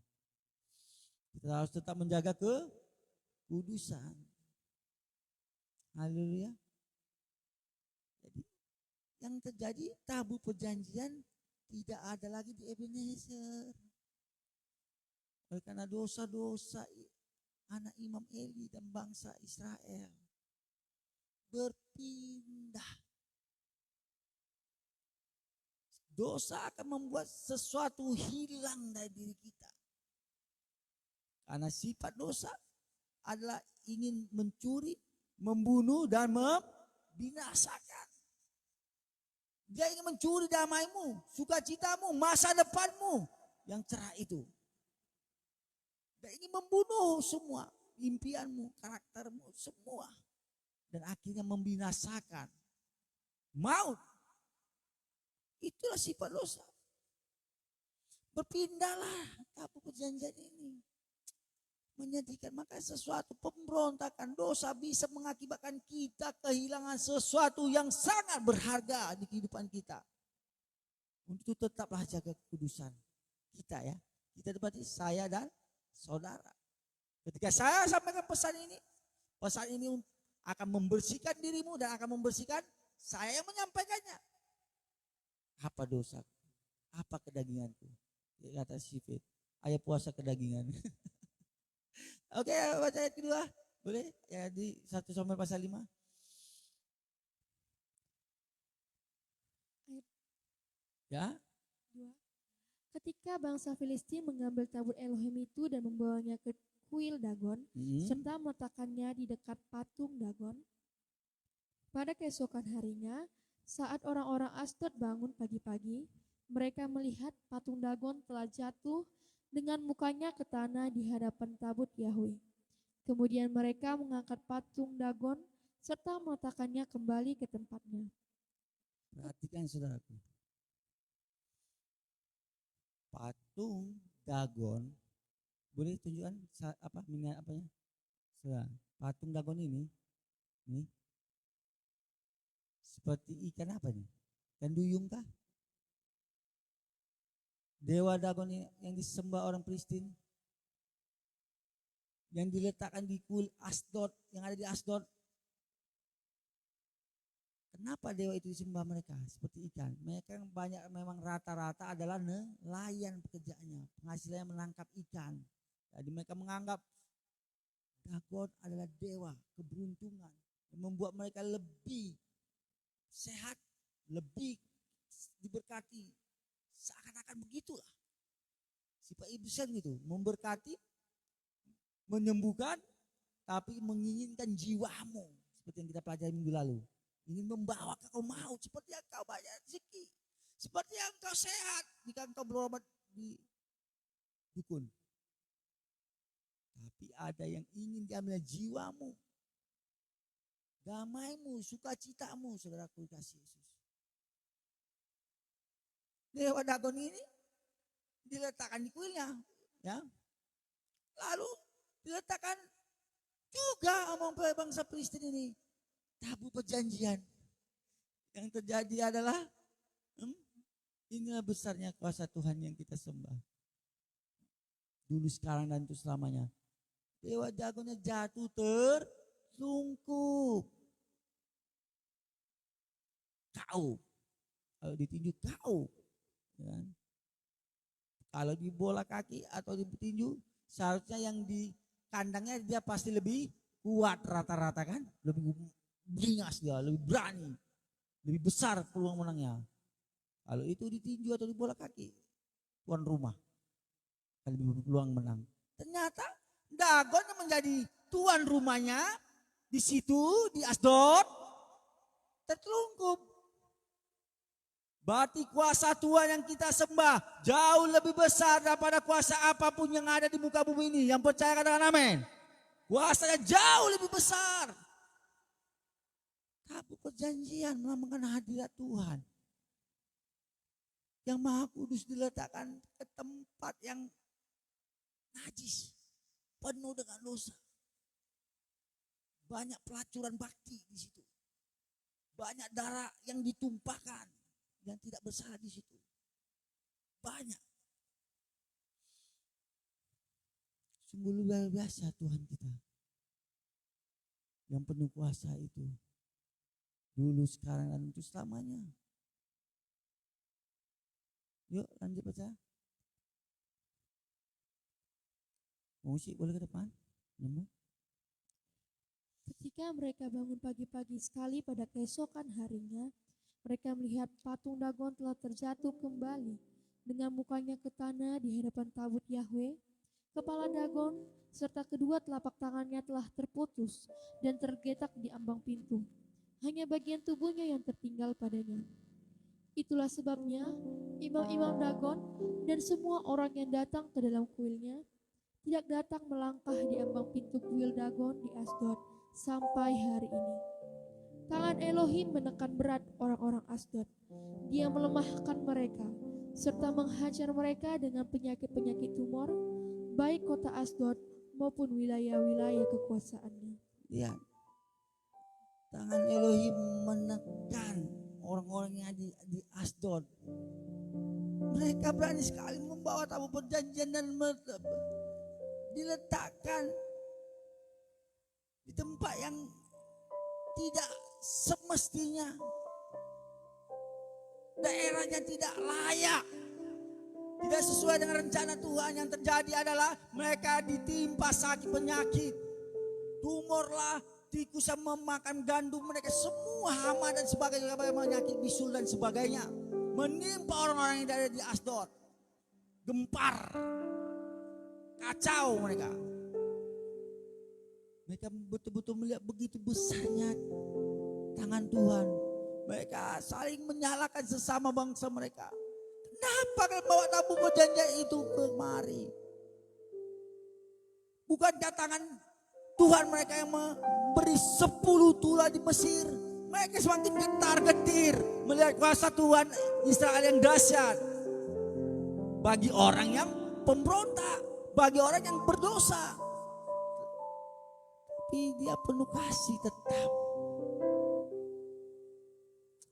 Kita harus tetap menjaga kekudusan. Haleluya. Jadi yang terjadi tabut perjanjian tidak ada lagi di Ebenezer. Oleh karena dosa-dosa anak Imam Eli dan bangsa Israel berpindah. Dosa akan membuat sesuatu hilang dari diri kita. Karena sifat dosa adalah ingin mencuri, membunuh dan membinasakan. Dia ingin mencuri damaimu, sukacitamu, masa depanmu yang cerah itu. Dia ingin membunuh semua impianmu, karaktermu, semua. Dan akhirnya membinasakan. Maut. Itulah sifat dosa. Berpindahlah tabut perjanjian ini. Menyedihkan, maka sesuatu pemberontakan dosa bisa mengakibatkan kita kehilangan sesuatu yang sangat berharga di kehidupan kita. Untuk tetaplah jaga kekudusan kita ya. Kita berarti saya dan saudara. Ketika saya sampaikan pesan ini akan membersihkan dirimu dan akan membersihkan saya yang menyampaikannya. Apa dosa? Apa kedaginganku? Kata Sifit, ayah puasa kedagingan. Oke, baca ayat kedua. Boleh? Ya di 1 Samuel pasal 5. Ya. Ketika bangsa Filistin mengambil tabut Elohim itu dan membawanya ke kuil Dagon, serta meletakkannya di dekat patung Dagon, pada keesokan harinya, saat orang-orang Asdod bangun pagi-pagi, mereka melihat patung Dagon telah jatuh dengan mukanya ke tanah di hadapan tabut Yahweh. Kemudian mereka mengangkat patung Dagon serta meletakkannya kembali ke tempatnya. Perhatikan saudaraku. Patung Dagon, boleh tunjukkan miniat apanya? Saudara, patung Dagon ini seperti ikan apa nih? Ikan duyung kah? Dewa Dagon yang disembah orang Filistin, yang diletakkan di kuil Asdod, yang ada di Asdod. Kenapa dewa itu disembah mereka? Seperti ikan. Mereka yang banyak memang rata-rata adalah nelayan pekerjaannya. Penghasilannya menangkap ikan. Jadi mereka menganggap Dagon adalah dewa keberuntungan. Yang membuat mereka lebih sehat, lebih diberkati. Seakan-akan begitulah. Sifat iblis gitu. Memberkati, menyembuhkan, tapi menginginkan jiwamu. Seperti yang kita pelajari minggu lalu. Ingin membawa kau maut seperti yang kau banyak rezeki. Seperti yang kau sehat jika engkau berobat di dukun. Tapi ada yang ingin diambil jiwamu. Damaimu, sukacitamu, saudaraku kasih Yesus. Dewa Dagon ini diletakkan di kuilnya. Ya. Lalu diletakkan juga sama bangsa Filistin ini tabut perjanjian. Yang terjadi adalah inilah besarnya kuasa Tuhan yang kita sembah. Dulu, sekarang, dan untuk selamanya. Dewa jagonya jatuh tersungkup. Kau. Kalau ditinju kau. Ya kan? Kalau di bola kaki atau di petinju, seharusnya yang di kandangnya dia pasti lebih kuat rata-rata kan. Lebih beringas dia, lebih berani. Lebih besar peluang menangnya. Kalau itu ditinju atau di bola kaki, tuan rumah kan lebih berpeluang menang. Ternyata Dagon yang menjadi tuan rumahnya di situ di Asdod tertelungkup. Berarti kuasa Tuhan yang kita sembah jauh lebih besar daripada kuasa apapun yang ada di muka bumi ini. Yang percaya katakan amin. Kuasanya jauh lebih besar. Tabut perjanjian melambangkan hadirat Tuhan. Yang Maha Kudus diletakkan ke tempat yang najis, penuh dengan dosa. Banyak pelacuran bakti di situ. Banyak darah yang ditumpahkan yang tidak bersalah di situ. Banyak. Sungguh luar biasa Tuhan kita. Yang penuh kuasa itu. Dulu, sekarang, dan untuk selamanya. Yuk lanjut baca. Musik boleh ke depan. Ketika mereka bangun pagi-pagi sekali pada keesokan harinya, mereka melihat patung Dagon telah terjatuh kembali dengan mukanya ke tanah di hadapan tabut Yahweh. Kepala Dagon serta kedua telapak tangannya telah terputus dan tergeletak di ambang pintu. Hanya bagian tubuhnya yang tertinggal padanya. Itulah sebabnya imam-imam Dagon dan semua orang yang datang ke dalam kuilnya tidak datang melangkah di ambang pintu kuil Dagon di Asdod sampai hari ini. Tangan Elohim menekan berat orang-orang Asdod. Dia melemahkan mereka serta menghajar mereka dengan penyakit-penyakit tumor, baik kota Asdod maupun wilayah-wilayah kekuasaannya. Lihat, tangan Elohim menekan orang-orang yang di Asdod. Mereka berani sekali membawa tabut perjanjian dan diletakkan di tempat yang tidak semestinya. Daerahnya tidak layak. Tidak sesuai dengan rencana Tuhan. Yang terjadi adalah mereka ditimpa sakit penyakit. Tumor lah, tikus yang memakan gandum mereka, semua hama dan sebagainya, penyakit bisul dan sebagainya menimpa orang-orang yang ada di Asdod. Gempar, kacau mereka. Mereka betul-betul melihat begitu besarnya tangan Tuhan. Mereka saling menyalahkan sesama bangsa mereka. Kenapa kalian bawa tabut perjanjian itu kemari? Bukankah tangan Tuhan mereka yang memberi 10 tulah di Mesir? Mereka semakin gentar-getir melihat kuasa Tuhan Israel yang dahsyat. Bagi orang yang pemberontak, bagi orang yang berdosa. Tapi dia penuh kasih tetap.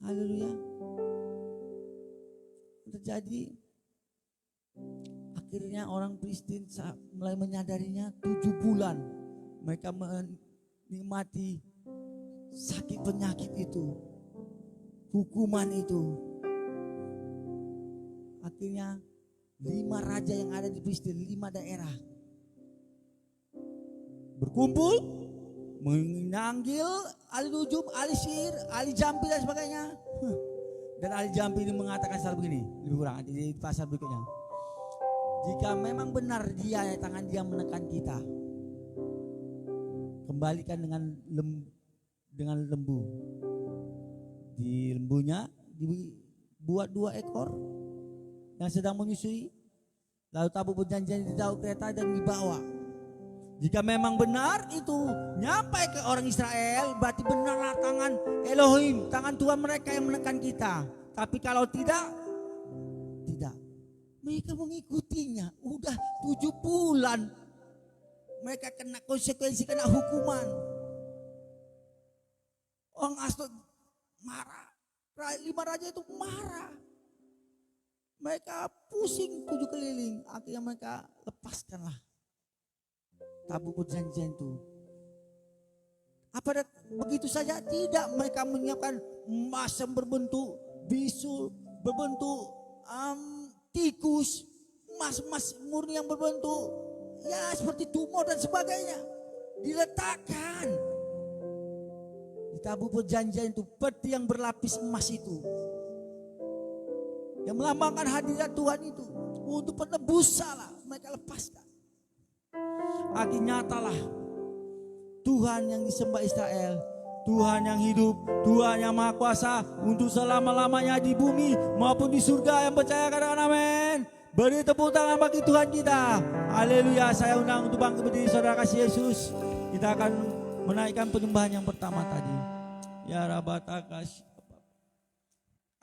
Haleluya. Terjadi akhirnya orang Filistin mulai menyadarinya 7 bulan mereka menikmati sakit penyakit itu, hukuman itu. Akhirnya 5 raja yang ada di Filistin, 5 daerah berkumpul menanggil ahli nujum, ahli sihir, ahli jampi dan sebagainya. Dan ahli jampi ini mengatakan hal begini, lebih kurang di pasal berikutnya. Jika memang benar dia, tangan dia menekan kita, kembalikan dengan lembu. Di lembunya dibuat 2 ekor yang sedang menyusui. Lalu tabut perjanjian ditaruh kereta dan dibawa. Jika memang benar itu nyampai ke orang Israel, berarti benarlah tangan Elohim, tangan Tuhan mereka yang menekan kita. Tapi kalau tidak, mereka mengikutinya. Udah 7 bulan mereka kena konsekuensi, kena hukuman. Orang Asdod marah, lima raja itu marah. Mereka pusing 7 keliling. Akhirnya mereka lepaskanlah tabut perjanjian itu. Apa begitu saja? Tidak, mereka menyiapkan emas yang berbentuk bisul, berbentuk tikus, emas murni yang berbentuk ya seperti tumor dan sebagainya. Diletakkan di tabut perjanjian itu peti yang berlapis emas itu, yang melambangkan hadirat Tuhan itu. Untuk penebus salah mereka lepaskan. Akhirnya nyatalah Tuhan yang disembah Israel, Tuhan yang hidup, Tuhan yang maha kuasa untuk selama-lamanya di bumi maupun di surga. Yang percaya katakan amin. Beri tepuk tangan bagi Tuhan kita. Haleluya. Saya undang untuk bangkit berdiri saudara kasih Yesus. Kita akan menaikkan penyembahan yang pertama tadi. Ya Rabbatakas.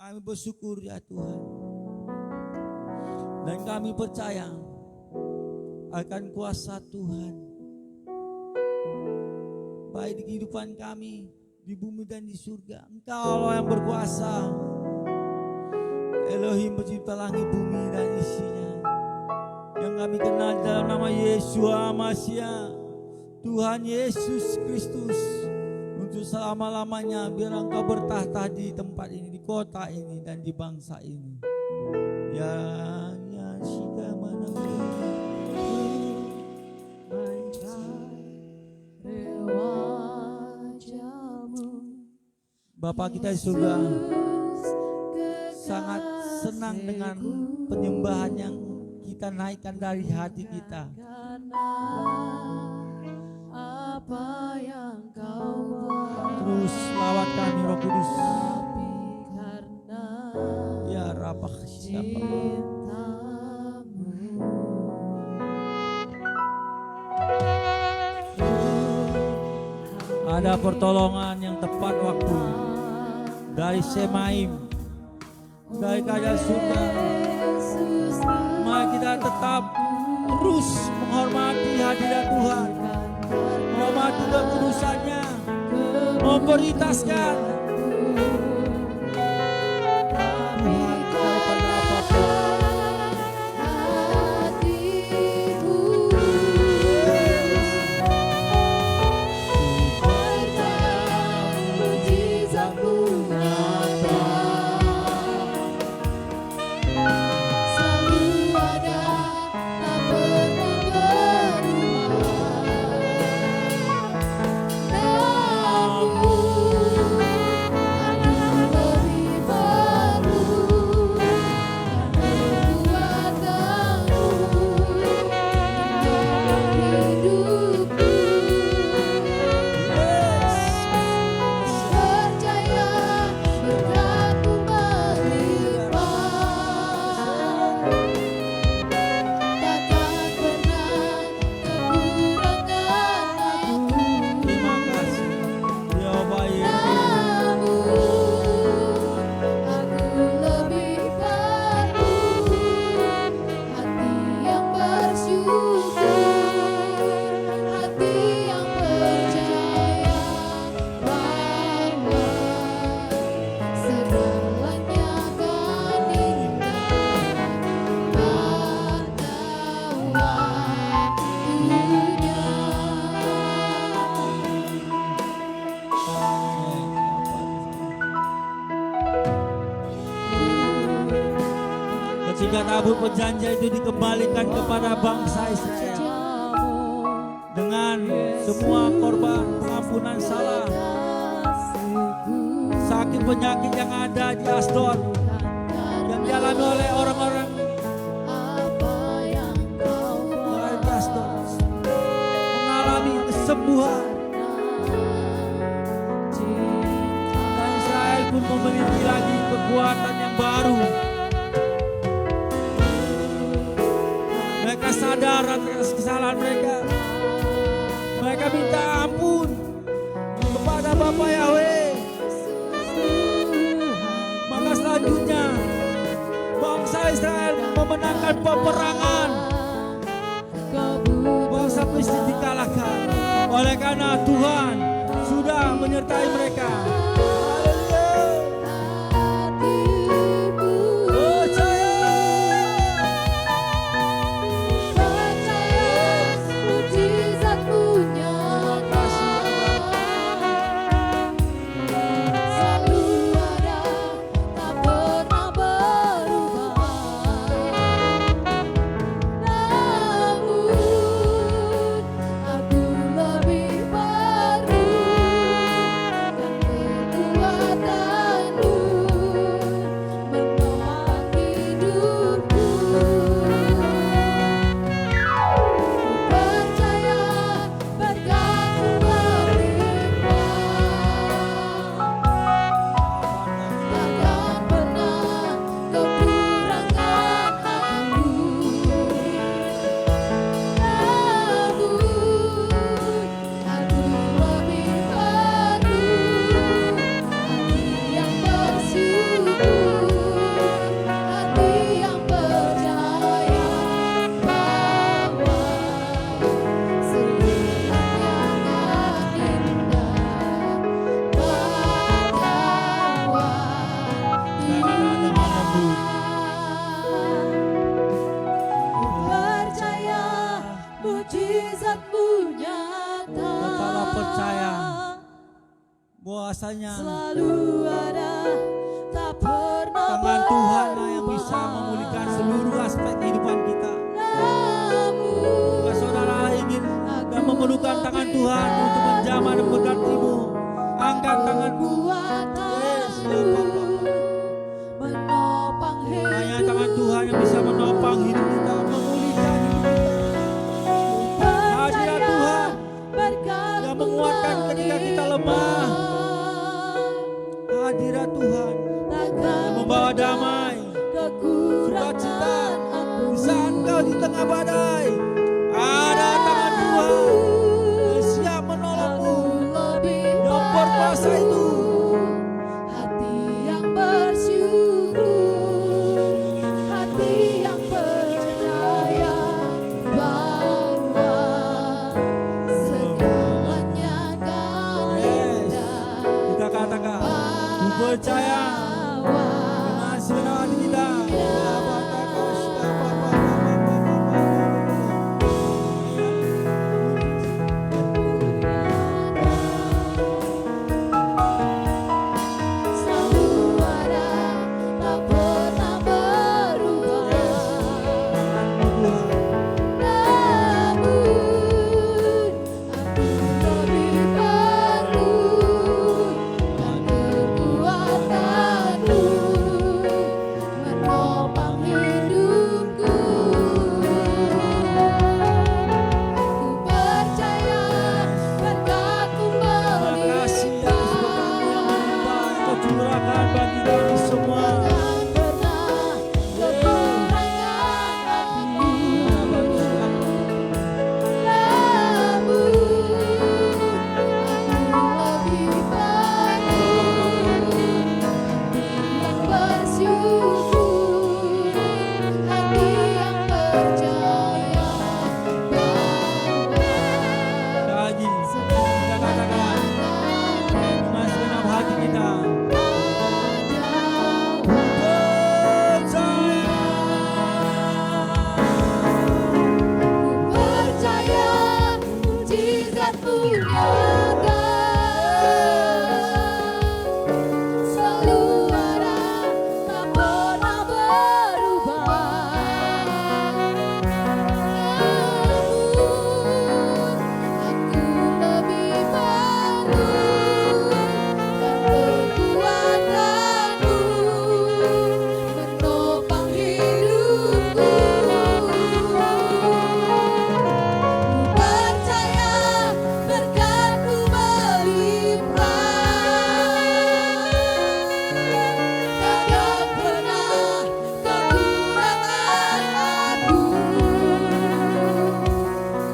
Kami bersyukur ya Tuhan. Dan kami percaya akan kuasa Tuhan, baik di kehidupan kami di bumi dan di surga. Engkau Allah yang berkuasa, Elohim pencipta langit bumi dan isinya, yang kami kenal dalam nama Yeshua Mashiach, Tuhan Yesus Kristus. Untuk selama-lamanya biar Engkau bertahta di tempat ini, di kota ini dan di bangsa ini. Ya Shika mana Bapa kita di surga sangat senang dengan penyembahan yang kita naikkan dari hati kita. Terus lawat kami Roh Kudus. Ya Rabbah siapa? Ada pertolongan yang tepat waktu dari Semaim, dari kerajaan surga. Mari kita tetap terus menghormati hadirat Tuhan, menghormati kekudusannya, memprioritaskan ketika tabut perjanjian itu dikembalikan kepada bangsa Israel dengan semua korban pengampunan salah, sakit penyakit yang ada di Asdod yang dialami oleh orang-orang yang ada di Asdod mengalami kesembuhan, dan Israel pun memiliki lagi kekuatan yang baru. Mereka sadar atas kesalahan mereka. Mereka minta ampun kepada Bapa Yahweh. Maka selanjutnya bangsa Israel memenangkan peperangan. Bangsa Filistin dikalahkan. Oleh karena Tuhan sudah menyertai mereka. Haleluya. menyembuh. Ku percaya mujizat-Mu nyata. Tetaplah percaya bahwasanya Selalu ada, tak pernah tangan Tuhan lah yang berubah. bisa memulihkan seluruh aspek kehidupan kita. Namun Jika saudara ingin dan memerlukan tangan Tuhan untuk menjamah dan memberkatimu, angkat tanganmu. Yes, ya Bapa. menopang Hanya hidup. tangan Tuhan yang bisa menopang hidup kita, memulihkan hidup kita. Hadirat Tuhan berkat yang menguatkan ketika kita lemah. Hadirat Tuhan yang membawa damai, sukacita. Di saat kau di tengah badai, ada tangan Tuhan yang siap menolongmu. Yang berkuasa itu. Hati yang bersyukur, hati yang percaya bahwa segalanya akan Yes. indah. Kita katakan, ku percaya dengan segenap hati kita. Selalu ada, tak pernah berubah. Namun aku lebih perlu kekuatan-Mu menopang hidupku. Ku percaya berkat-Mu Terima kasih atas berkat-Mu yang melimpah yang Kau curahkan bagi kami semua. Jangan pernah kekurangan aku. Namun aku lebih perlu hati yang bersyukur, hati yang percaya bahwa Lagi kita katakan dengan segenap hati kita. percaya mujizat-Mu nyata. Selalu ada, tak pernah berubah. Namun aku lebih perlu kekuatan-Mu menopang hidupku. Ku percaya berkat-Mu melimpah. Takkan pernah kekurangan aku.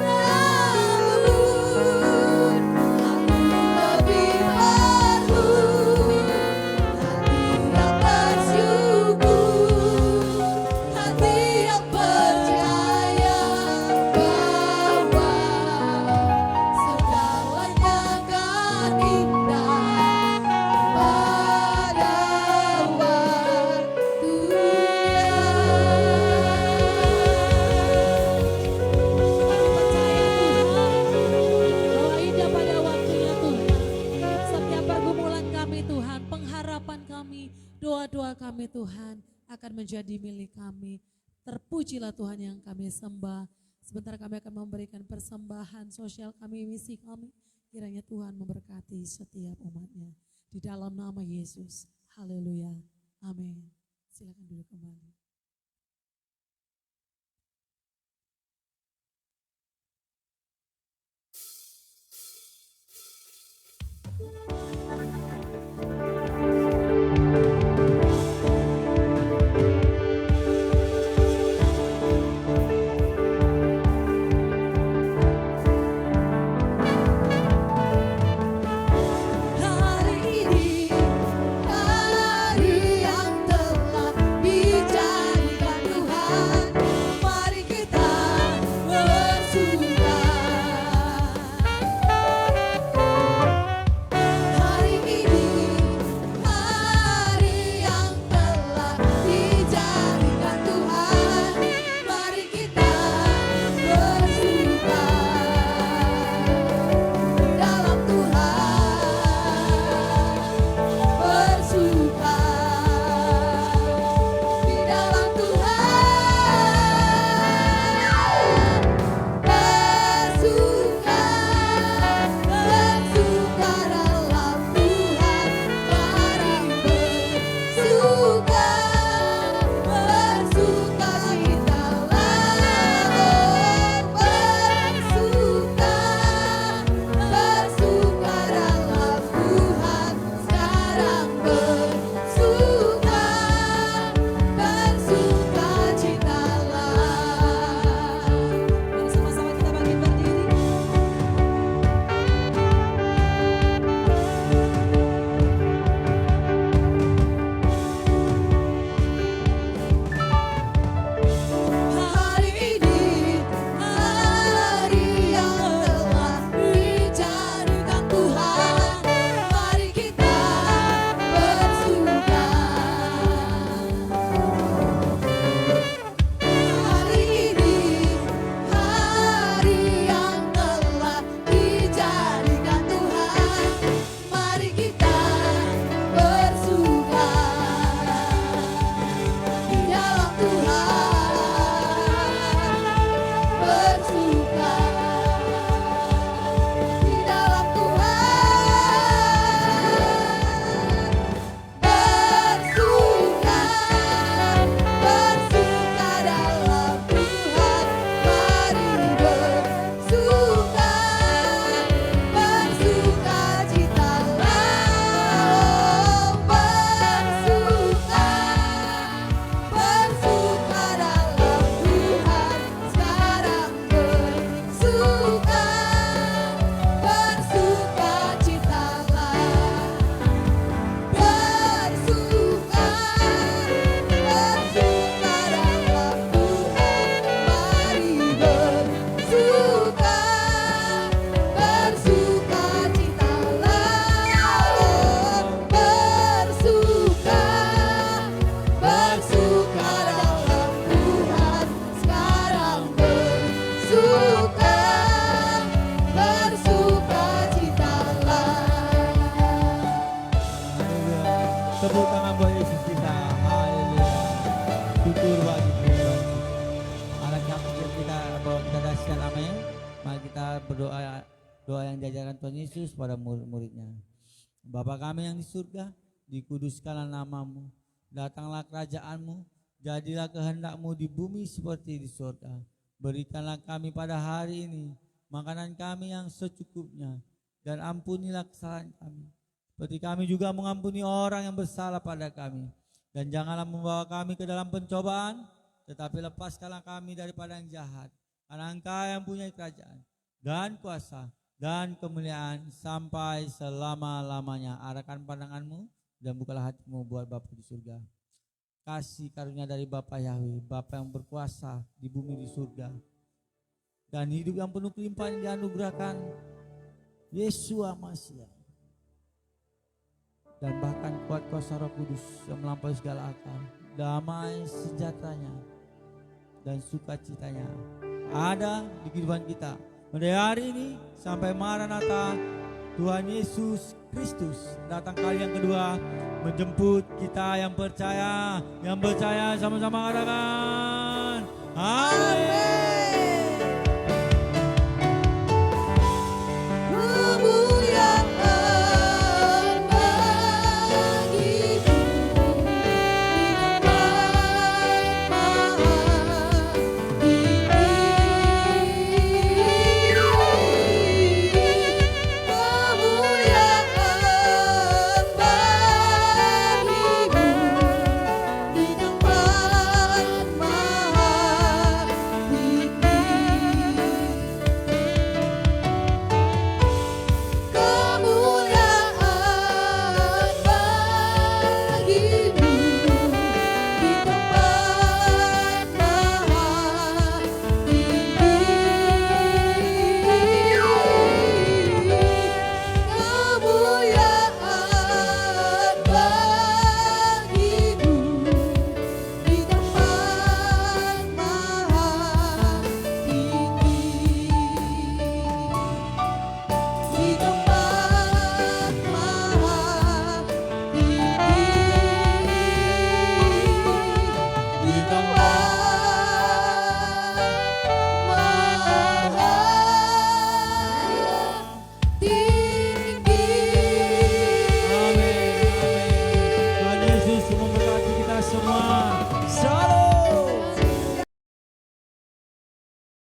Namun aku lebih perlu hati yang bersyukur, hati yang percaya bahwa segalanya akan indah pada waktunya. Bahwa indah pada waktunya Tuhan. Setiap pergumulan kami Tuhan, pengharapan kami, doa-doa kami Tuhan akan menjadi milik kami. Terpujilah Tuhan yang kami sembah. Sebentar kami akan memberikan persembahan sosial kami, misi kami. Kiranya Tuhan memberkati setiap umatnya. Di dalam nama Yesus. Haleluya. Amin. Silakan duduk kembali. Hari ini, hari yang telah bicara. syukur bagi Tuhan. Anaknya kita bawa kita dasarkan amin. Mari kita berdoa doa yang diajarkan Tuhan Yesus pada murid-muridnya. Bapa kami yang di surga, dikuduskanlah namamu, datanglah kerajaanmu, jadilah kehendakmu di bumi seperti di surga. Berikanlah kami pada hari ini makanan kami yang secukupnya, dan ampunilah kesalahan kami, seperti kami juga mengampuni orang yang bersalah pada kami. Dan janganlah membawa kami ke dalam pencobaan, tetapi lepaskanlah kami daripada yang jahat. Karena Engkau yang punya kerajaan dan kuasa dan kemuliaan sampai selama-lamanya. Arahkan pandanganmu dan bukalah hatimu buat Bapa di surga. Kasih karunia dari Bapa Yahweh, Bapa yang berkuasa di bumi di surga, dan hidup yang penuh kelimpahan yang dianugerahkan Yesua Masiah, dan bahkan kuat kuasa Roh Kudus yang melampaui segala akal, damai sejahteranya dan sukacitanya ada di kehidupan kita mulai hari ini sampai Maranatha Tuhan Yesus Kristus datang kali yang kedua menjemput kita yang percaya sama-sama katakan amin. Semua